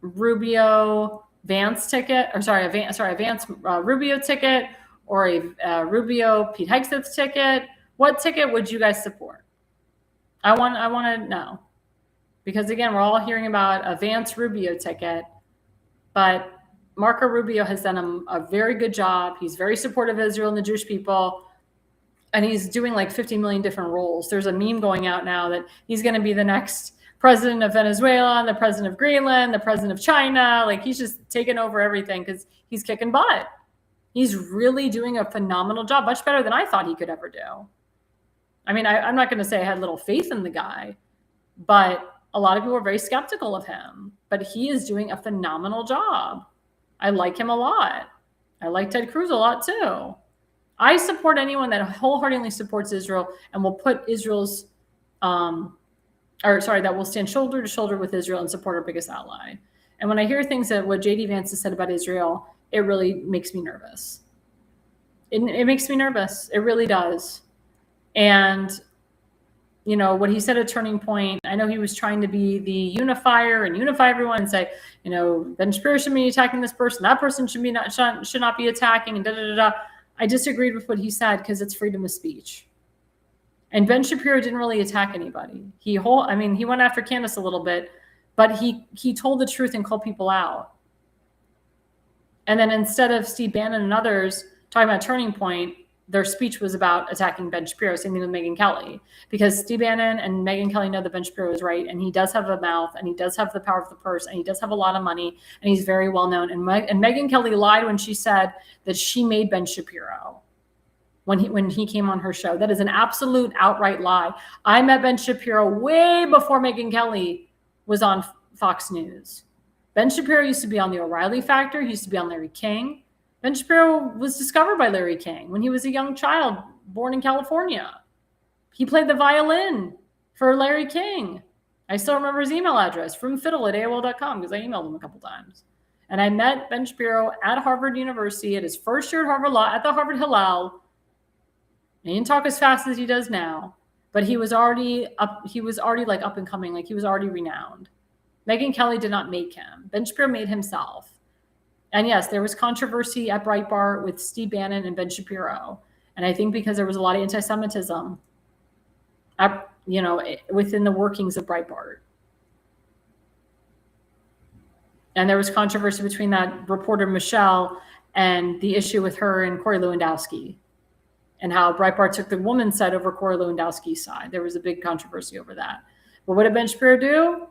Rubio Vance ticket, or a Vance Rubio ticket, or a Rubio Pete Hegseth ticket? What ticket would you guys support? I want to know, because again, we're all hearing about a Vance Rubio ticket, but Marco Rubio has done a very good job. He's very supportive of Israel and the Jewish people, and he's doing like 50 million different roles. There's a meme going out now that he's going to be the next president of Venezuela, the president of Greenland, the president of China. Like, he's just taking over everything because he's kicking butt. He's really doing a phenomenal job, much better than I thought he could ever do. I'm not going to say I had little faith in the guy, but a lot of people are very skeptical of him. But he is doing a phenomenal job. I like him a lot. I like Ted Cruz a lot too. I support anyone that wholeheartedly supports Israel and will put Israel's, that will stand shoulder to shoulder with Israel and support our biggest ally. And when I hear things that what J.D. Vance has said about Israel, it really makes me nervous. It makes me nervous. It really does. And, what he said at Turning Point, I know he was trying to be the unifier and unify everyone and say, Ben Shapiro shouldn't be attacking this person. That person should not be attacking, and da-da-da-da. I disagreed with what he said because it's freedom of speech. And Ben Shapiro didn't really attack anybody. He went after Candace a little bit, but he told the truth and called people out. And then instead of Steve Bannon and others talking about Turning Point, their speech was about attacking Ben Shapiro. Same thing with Megyn Kelly, because Steve Bannon and Megyn Kelly know that Ben Shapiro is right, and he does have a mouth, and he does have the power of the purse, and he does have a lot of money, and he's very well known. And Megyn Kelly lied when she said that she made Ben Shapiro. when he came on her show. That is an absolute outright lie. I met Ben Shapiro way before Megyn Kelly was on Fox News. Ben Shapiro used to be on the O'Reilly Factor. He used to be on Larry King. Ben Shapiro was discovered by Larry King when he was a young child born in California. He played the violin for Larry King. I still remember his email address, fromfiddle@aol.com, because I emailed him a couple times. And I met Ben Shapiro at Harvard University at his first year at Harvard Law at the Harvard Hillel. He didn't talk as fast as he does now, but he was already up. He was already like up and coming. Like he was already renowned. Megyn Kelly did not make him. Ben Shapiro made himself. And yes, there was controversy at Breitbart with Steve Bannon and Ben Shapiro. And I think because there was a lot of anti-Semitism, within the workings of Breitbart. And there was controversy between that reporter Michelle and the issue with her and Corey Lewandowski, and how Breitbart took the woman's side over Corey Lewandowski's side. There was a big controversy over that. But what did Ben Shapiro do?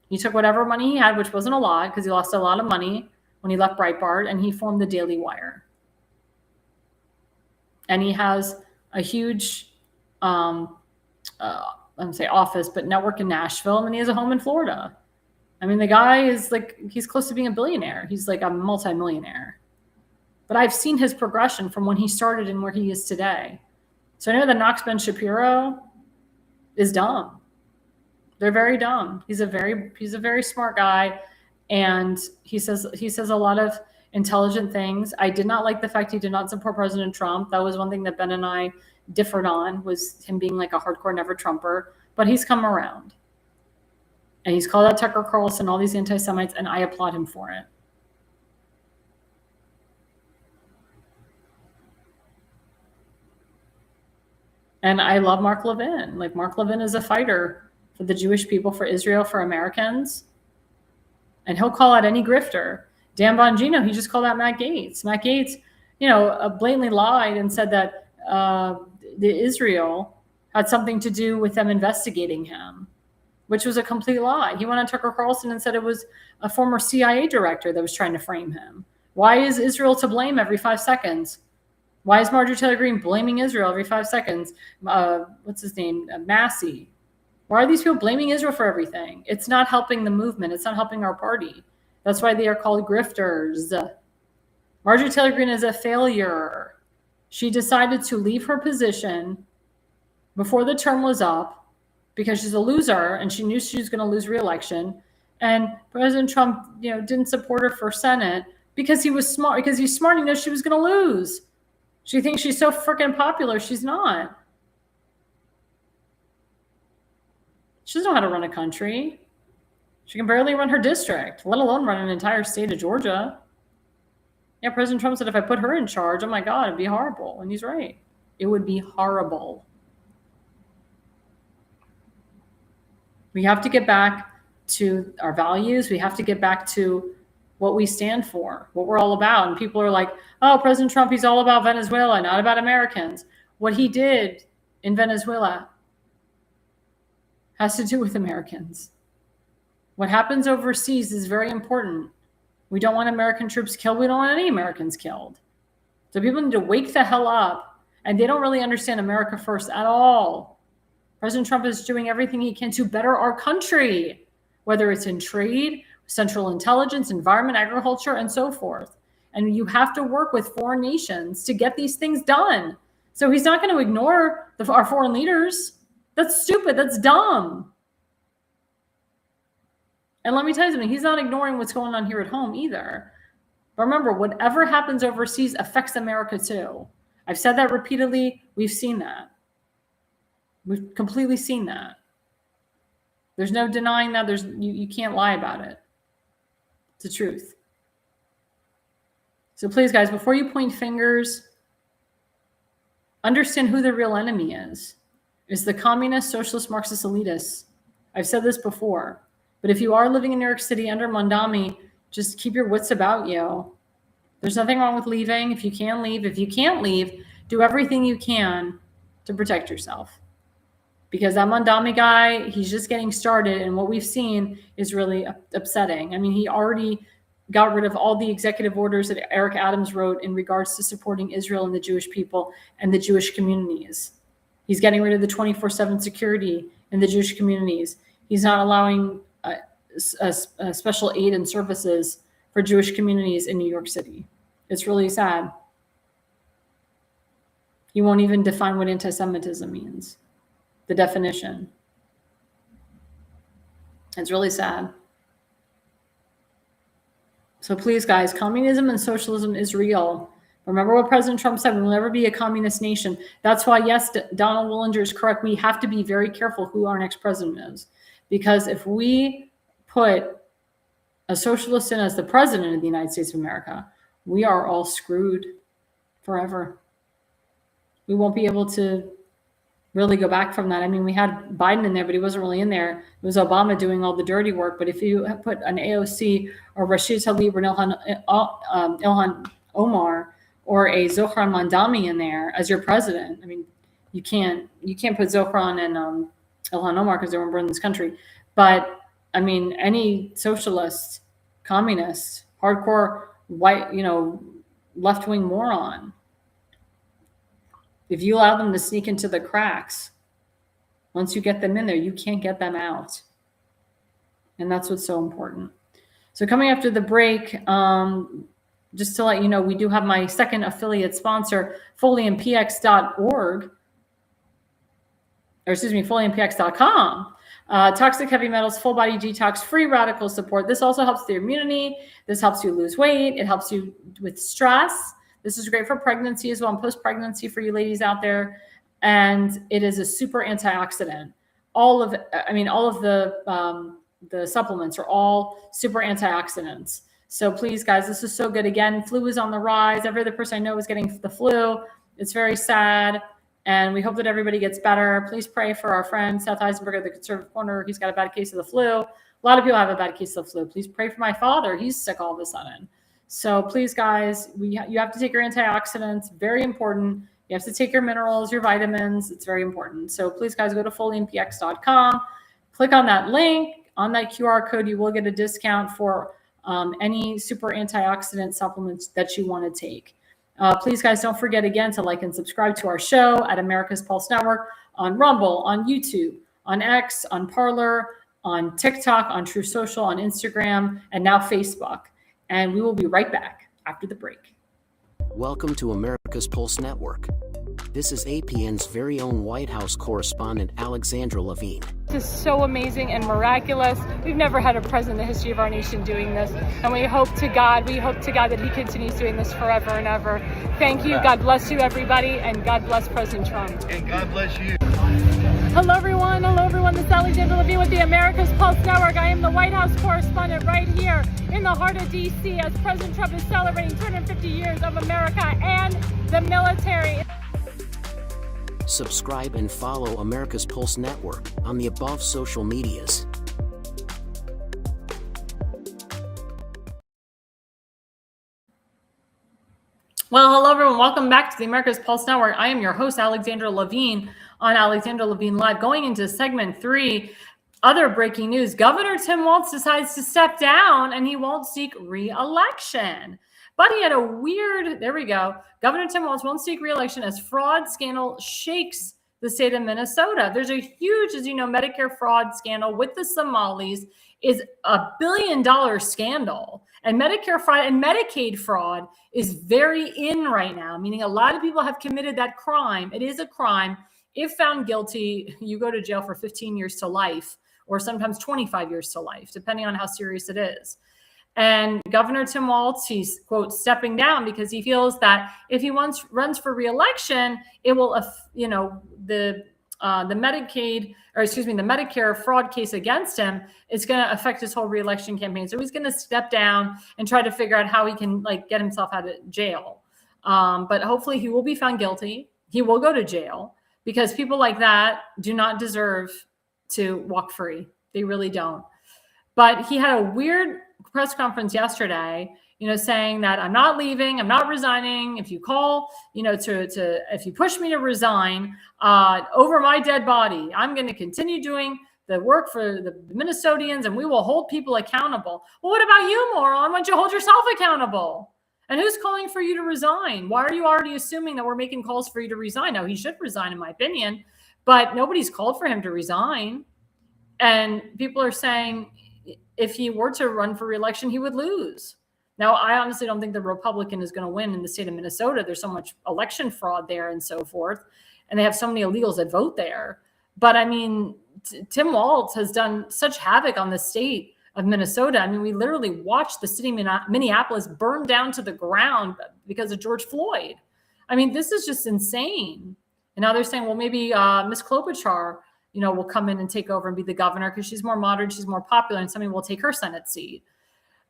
He took whatever money he had, which wasn't a lot because he lost a lot of money when he left Breitbart, and he formed the Daily Wire. And he has a huge, I don't say office, but network in Nashville, and then he has a home in Florida. I mean, the guy is like, he's close to being a billionaire. He's like a multimillionaire. But I've seen his progression from when he started and where he is today. So I know that Knox Ben Shapiro is dumb. They're very dumb. He's a very smart guy, and he says a lot of intelligent things. I did not like the fact he did not support President Trump. That was one thing that Ben and I differed on, was him being like a hardcore never Trumper. But he's come around, and he's called out Tucker Carlson, all these anti-Semites, and I applaud him for it. And I love Mark Levin. Like, Mark Levin is a fighter for the Jewish people, for Israel, for Americans. And he'll call out any grifter. Dan Bongino, he just called out Matt Gaetz. Matt Gaetz, blatantly lied and said that the Israel had something to do with them investigating him, which was a complete lie. He went on Tucker Carlson and said it was a former CIA director that was trying to frame him. Why is Israel to blame every 5 seconds? Why is Marjorie Taylor Greene blaming Israel every 5 seconds? What's his name? Massey. Why are these people blaming Israel for everything? It's not helping the movement. It's not helping our party. That's why they are called grifters. Marjorie Taylor Greene is a failure. She decided to leave her position before the term was up because she's a loser, and she knew she was going to lose re-election. And President Trump, didn't support her for Senate because he was smart. Because he's smart, he knows she was going to lose. She thinks she's so freaking popular. She's not. She doesn't know how to run a country. She can barely run her district, let alone run an entire state of Georgia. Yeah, President Trump said if I put her in charge, oh my God, it'd be horrible. And he's right. It would be horrible. We have to get back to our values. We have to get back to what we stand for, what we're all about. And people are like, oh, President Trump, he's all about Venezuela, not about Americans. What he did in Venezuela has to do with Americans. What happens overseas is very important. We don't want American troops killed. We don't want any Americans killed. So people need to wake the hell up. And they don't really understand America first at all. President Trump is doing everything he can to better our country, whether it's in trade, central intelligence, environment, agriculture, and so forth. And you have to work with foreign nations to get these things done. So he's not going to ignore our foreign leaders. That's stupid. That's dumb. And let me tell you something, he's not ignoring what's going on here at home either. But remember, whatever happens overseas affects America too. I've said that repeatedly. We've seen that. We've completely seen that. There's no denying that. You can't lie about it. It's the truth. So please, guys, before you point fingers, understand who the real enemy is. It's the communist, socialist, Marxist elitists. I've said this before. But if you are living in New York City under Mamdani, just keep your wits about you. There's nothing wrong with leaving if you can leave. If you can't leave, do everything you can to protect yourself. Because that Mamdani guy, he's just getting started. And what we've seen is really upsetting. I mean, he already got rid of all the executive orders that Eric Adams wrote in regards to supporting Israel and the Jewish people and the Jewish communities. He's getting rid of the 24/7 security in the Jewish communities. He's not allowing special aid and services for Jewish communities in New York City. It's really sad. He won't even define what anti-Semitism means, the definition. It's really sad. So please, guys, communism and socialism is real. Remember what President Trump said, we will never be a communist nation. That's why, yes, Donald Willinger is correct. We have to be very careful who our next president is. Because if we put a socialist in as the president of the United States of America, we are all screwed forever. We won't be able to really go back from that. I mean, we had Biden in there, but he wasn't really in there. It was Obama doing all the dirty work. But if you put an AOC or Rashid Tlaib or Ilhan Omar or a Zohran Mandami in there as your president, I mean, you can't put Zohran and Ilhan Omar because they weren't born in this country. But I mean, any socialist, communist, hardcore white, left-wing moron, if you allow them to sneak into the cracks, once you get them in there, you can't get them out. And that's what's so important. So coming after the break, just to let you know, we do have my second affiliate sponsor, FoliumPX.org, or excuse me, FoliumPX.com. Toxic heavy metals, full body detox, free radical support. This also helps the immunity. This helps you lose weight. It helps you with stress. This is great for pregnancy as well, and post-pregnancy for you ladies out there. And it is a super antioxidant. All of the supplements are all super antioxidants. So please, guys, this is so good. Again, flu is on the rise. Every other person I know is getting the flu. It's very sad. And we hope that everybody gets better. Please pray for our friend Seth Eisenberg at the Conservative Corner. He's got a bad case of the flu. A lot of people have a bad case of the flu. Please pray for my father. He's sick all of a sudden. So please, guys, you have to take your antioxidants. Very important. You have to take your minerals, your vitamins. It's very important. So please, guys, go to FoliumPX.com. Click on that link. On that QR code, you will get a discount for any super antioxidant supplements that you want to take. Please, guys, don't forget again to like and subscribe to our show at America's Pulse Network on Rumble, on YouTube, on X, on Parler, on TikTok, on True Social, on Instagram, and now Facebook. And we will be right back after the break. Welcome to America's Pulse Network. This is APN's very own White House correspondent, Alexandra Levine. This is so amazing and miraculous. We've never had a president in the history of our nation doing this. And we hope to God that he continues doing this forever and ever. Thank you. God bless you, everybody. And God bless President Trump. And God bless you. Hello, everyone. This is Alexandra Levine with the America's Pulse Network. I am the White House correspondent right here in the heart of D.C. as President Trump is celebrating 250 years of America and the military. Subscribe and follow America's Pulse Network on the above social medias. Well, hello, everyone. Welcome back to the America's Pulse Network. I am your host, Alexandra Levine, on Alexandra Levine Live. Going into segment 3, other breaking news. Governor Tim Walz decides to step down and he won't seek re-election. But he had a weird, there we go. Governor Tim Walz won't seek re-election as fraud scandal shakes the state of Minnesota. There's a huge, as you know, Medicare fraud scandal with the Somalis is $1 billion scandal. And Medicare fraud and Medicaid fraud is very in right now, meaning a lot of people have committed that crime. It is a crime. If found guilty, you go to jail for 15 years to life, or sometimes 25 years to life, depending on how serious it is. And Governor Tim Walz, he's, quote, stepping down because he feels that if he runs for re-election, it will, the Medicaid, or excuse me, the Medicare fraud case against him is going to affect his whole re-election campaign. So he's going to step down and try to figure out how he can get himself out of jail. But hopefully he will be found guilty. He will go to jail because people like that do not deserve to walk free. They really don't. But he had a weird press conference yesterday, saying that I'm not leaving, I'm not resigning. If you call, if you push me to resign over my dead body, I'm going to continue doing the work for the Minnesotans, and we will hold people accountable. Well, what about you, moron? Why don't you hold yourself accountable? And who's calling for you to resign? Why are you already assuming that we're making calls for you to resign? Now, he should resign, in my opinion, but nobody's called for him to resign. And people are saying if he were to run for reelection, he would lose. Now, I honestly don't think the Republican is going to win in the state of Minnesota. There's so much election fraud there and so forth. And they have so many illegals that vote there. But I mean, Tim Walz has done such havoc on the state of Minnesota. I mean, we literally watched the city of Minneapolis burn down to the ground because of George Floyd. I mean, this is just insane. And now they're saying, well, maybe Ms. Klobuchar, will come in and take over and be the governor because she's more modern, she's more popular, and somebody will take her Senate seat.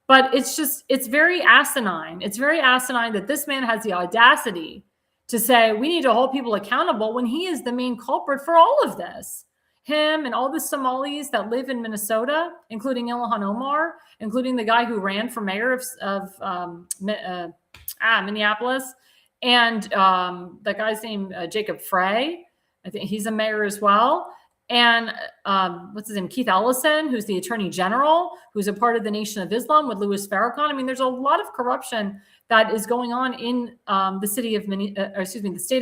But it's very asinine. It's very asinine that this man has the audacity to say we need to hold people accountable when he is the main culprit for all of this. Him and all the Somalis that live in Minnesota, including Ilhan Omar, including the guy who ran for mayor of Minneapolis, and the guy's name, Jacob Frey. I think he's a mayor as well. And what's his name? Keith Ellison, who's the attorney general, who's a part of the Nation of Islam with Louis Farrakhan. I mean, there's a lot of corruption that is going on in the state of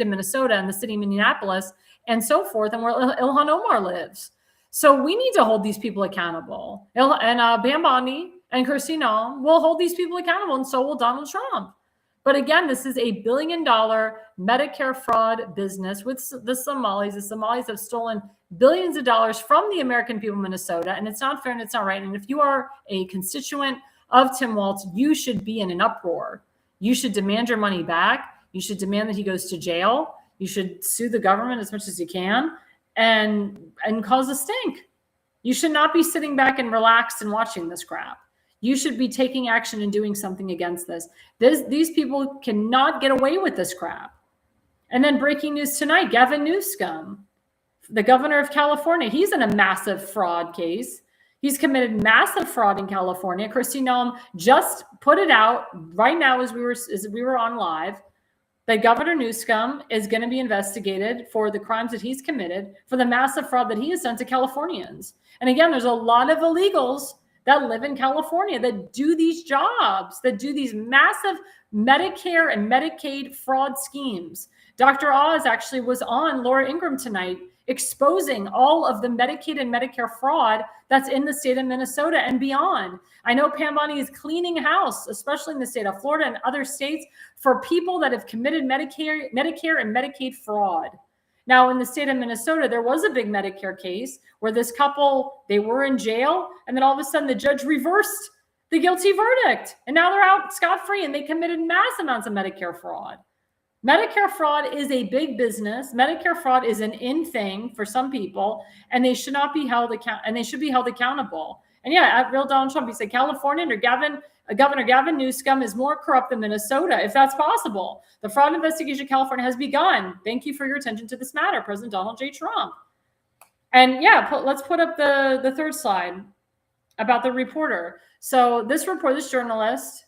Minnesota and the city of Minneapolis and so forth, and where Ilhan Omar lives. So we need to hold these people accountable. And Pam Bondi and Kristi Noem will hold these people accountable, and so will Donald Trump. But again, this is $1 billion Medicare fraud business with the Somalis. The Somalis have stolen billions of dollars from the American people of Minnesota, and it's not fair and it's not right. And if you are a constituent of Tim Walz, you should be in an uproar. You should demand your money back. You should demand that he goes to jail. You should sue the government as much as you can and cause a stink. You should not be sitting back and relaxed and watching this crap. You should be taking action and doing something against this. These people cannot get away with this crap. And then breaking news tonight, Gavin Newsom, the governor of California, he's in a massive fraud case. He's committed massive fraud in California. Kristi Noem just put it out right now as we were on live that Governor Newsom is going to be investigated for the crimes that he's committed, for the massive fraud that he has done to Californians. And again, there's a lot of illegals that live in California that do these jobs, that do these massive Medicare and Medicaid fraud schemes. Dr. Oz actually was on Laura Ingraham tonight exposing all of the Medicaid and Medicare fraud that's in the state of Minnesota and beyond. I know Pam Bondi is cleaning house, especially in the state of Florida and other states, for people that have committed Medicare and Medicaid fraud. Now, in the state of Minnesota, there was a big Medicare case where this couple, they were in jail, and then all of a sudden the judge reversed the guilty verdict. And now they're out scot-free, and they committed mass amounts of Medicare fraud. Medicare fraud is a big business. Medicare fraud is an in thing for some people, and they should not be held accountable. And yeah, at Real Donald Trump, he said California under Governor Gavin Newsom is more corrupt than Minnesota, if that's possible. The fraud investigation in California has begun. Thank you for your attention to this matter, President Donald J. Trump. And yeah, let's put up the third slide about the reporter. So this journalist,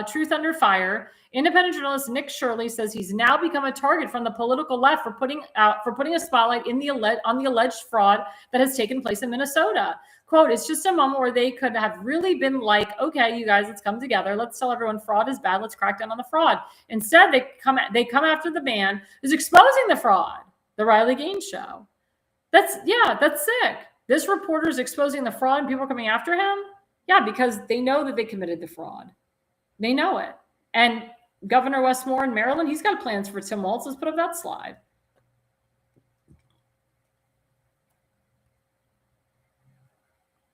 Truth Under Fire, independent journalist Nick Shirley says he's now become a target from the political left for putting a spotlight on the alleged fraud that has taken place in Minnesota. Quote, it's just a moment where they could have really been like, okay, you guys, let's come together. Let's tell everyone fraud is bad. Let's crack down on the fraud. Instead, they come after the man who's exposing the fraud, the Riley Gaines show. That's sick. This reporter is exposing the fraud and people are coming after him. Yeah, because they know that they committed the fraud. They know it. And Governor Westmore in Maryland, he's got plans for Tim Walz. Let's put up that slide.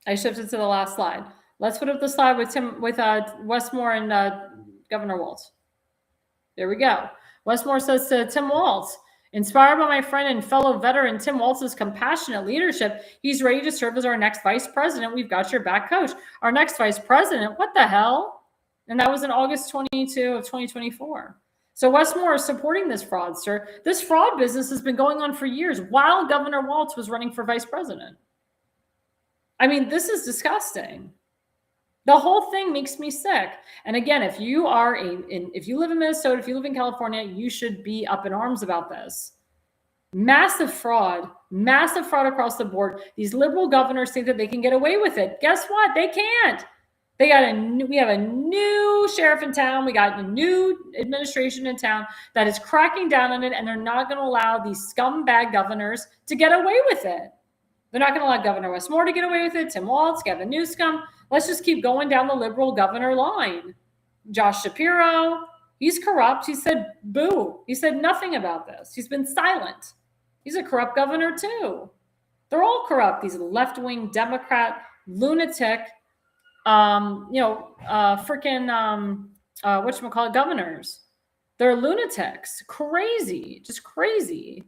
I shifted to the last slide. Let's put up the slide with Westmore and Governor Walz. There we go. Westmore says to Tim Walz, inspired by my friend and fellow veteran Tim Walz's compassionate leadership, he's ready to serve as our next vice president. We've got your back, coach. Our next vice president, what the hell? And that was in August 22 of 2024. So Westmore is supporting this fraudster. This fraud business has been going on for years while Governor Walz was running for vice president. I mean, this is disgusting. The whole thing makes me sick. And again, if you live in Minnesota, if you live in California, you should be up in arms about this. Massive fraud Massive fraud across the board. These liberal governors think that they can get away with it. Guess what? They can't. We have a new sheriff in town. We got a new administration in town that is cracking down on it, and they're not going to allow these scumbag governors to get away with it. They're not going to allow Governor Westmore to get away with it. Tim Walz, Gavin Newsom. Let's just keep going down the liberal governor line. Josh Shapiro, he's corrupt. He said boo. He said nothing about this. He's been silent. He's a corrupt governor too. They're all corrupt. These left-wing Democrat lunatic governors. They're lunatics, crazy, just crazy.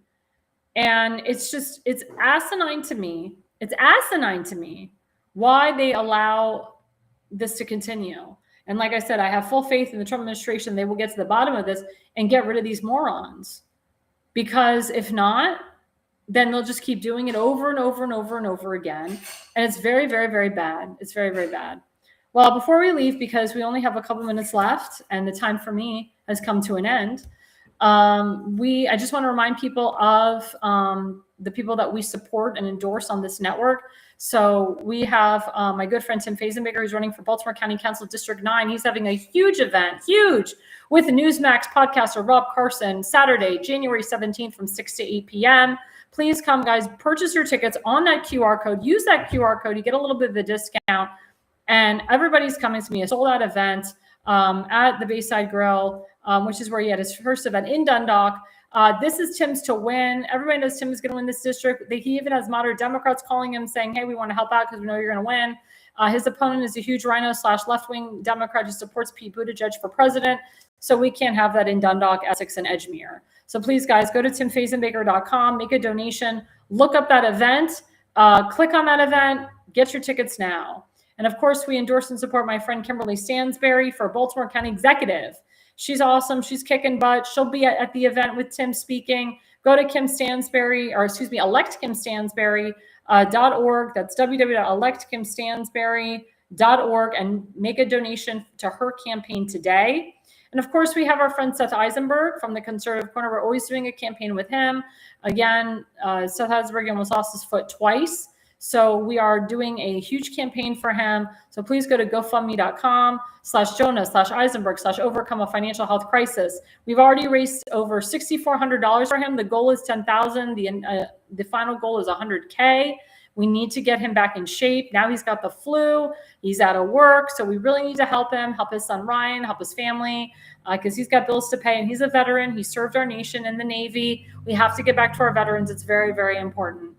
And it's asinine to me. It's asinine to me why they allow this to continue. And like I said, I have full faith in the Trump administration. They will get to the bottom of this and get rid of these morons. Because if not, then they'll just keep doing it over and over and over and over again. And it's very, very, very bad. It's very, very bad. Well, before we leave, because we only have a couple minutes left and the time for me has come to an end, I just want to remind people of the people that we support and endorse on this network. So we have my good friend Tim Fazenbaker, who's running for Baltimore County Council District 9. He's having a huge event, with Newsmax podcaster Rob Carson, Saturday, January 17th from 6 to 8 p.m. Please come, guys, purchase your tickets on that QR code. Use that QR code. You get a little bit of a discount. And everybody's coming to me. A sold-out event at the Bayside Grill, which is where he had his first event in Dundalk. This is Tim's to win. Everybody knows Tim is going to win this district. He even has moderate Democrats calling him saying, hey, we want to help out because we know you're going to win. His opponent is a huge rhino/left-wing Democrat who supports Pete Buttigieg for president. So we can't have that in Dundalk, Essex, and Edgemere. So please, guys, go to timfazenbaker.com, make a donation, look up that event, click on that event, get your tickets now. And of course, we endorse and support my friend Kimberly Stansberry for Baltimore County Executive. She's awesome. She's kicking butt. She'll be at the event with Tim speaking. Go to electkimstansberry.org. That's www.electkimstansberry.org and make a donation to her campaign today. And of course, we have our friend Seth Eisenberg from the Conservative Corner. We're always doing a campaign with him. Again, Seth Eisenberg almost lost his foot twice. So we are doing a huge campaign for him. So please go to GoFundMe.com/Jonah/Eisenberg/overcome a financial health crisis. We've already raised over $6,400 for him. The goal is $10,000. The final goal is $100K. We need to get him back in shape. Now he's got the flu. He's out of work. So we really need to help him, help his son Ryan, help his family, because he's got bills to pay and he's a veteran. He served our nation in the Navy. We have to get back to our veterans. It's very, very important.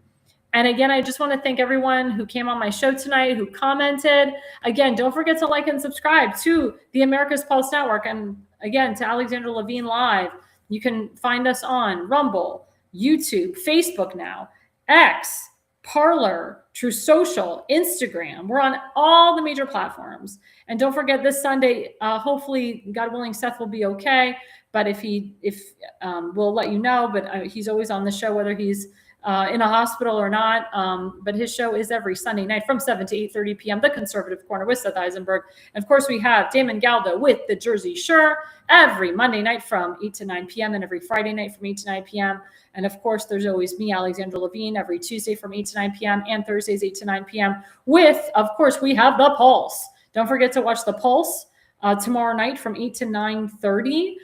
And again, I just want to thank everyone who came on my show tonight, who commented. Again, don't forget to like and subscribe to the America's Pulse Network. And again, to Alexandra Levine Live. You can find us on Rumble, YouTube, Facebook now, X, Parler, True Social, Instagram. We're on all the major platforms. And don't forget this Sunday, hopefully, God willing, Seth will be okay. But we'll let you know. But he's always on the show, whether he's in a hospital or not. But his show is every Sunday night from 7 to 8:30 p.m. The Conservative Corner with Seth Eisenberg. And of course, we have Damon Galdo with the Jersey Shore every Monday night from 8 to 9 p.m. and every Friday night from 8 to 9 p.m. And of course, there's always me, Alexandra Levine, every Tuesday from 8 to 9 p.m. and Thursdays 8 to 9 p.m. with, of course, we have The Pulse. Don't forget to watch The Pulse tomorrow night from 8 to 9:30.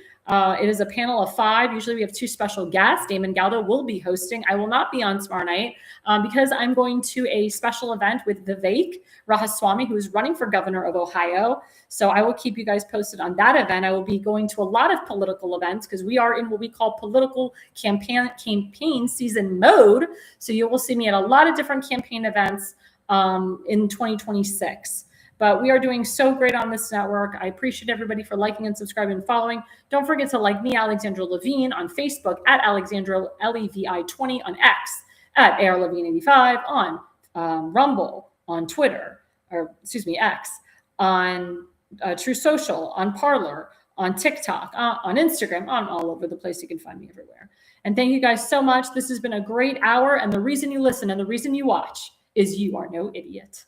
It is a panel of 5. Usually we have 2 special guests. Damon Galdo will be hosting. I will not be on tomorrow night because I'm going to a special event with Vivek Ramaswamy, who is running for governor of Ohio. So I will keep you guys posted on that event. I will be going to a lot of political events because we are in what we call political campaign season mode. So you will see me at a lot of different campaign events in 2026. But we are doing so great on this network. I appreciate everybody for liking and subscribing and following. Don't forget to like me, Alexandra Levine, on Facebook at Alexandra Levi20, on X at AirLevine85, on Rumble, on Twitter, X, on True Social, on Parler, on TikTok, on Instagram, on all over the place. You can find me everywhere. And thank you guys so much. This has been a great hour. And the reason you listen and the reason you watch is you are no idiot.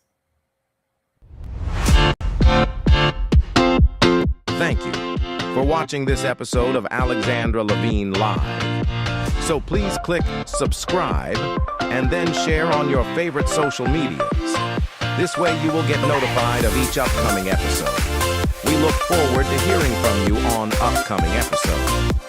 Thank you for watching this episode of Alexandra Levine Live. So please click subscribe and then share on your favorite social medias. This way you will get notified of each upcoming episode. We look forward to hearing from you on upcoming episodes.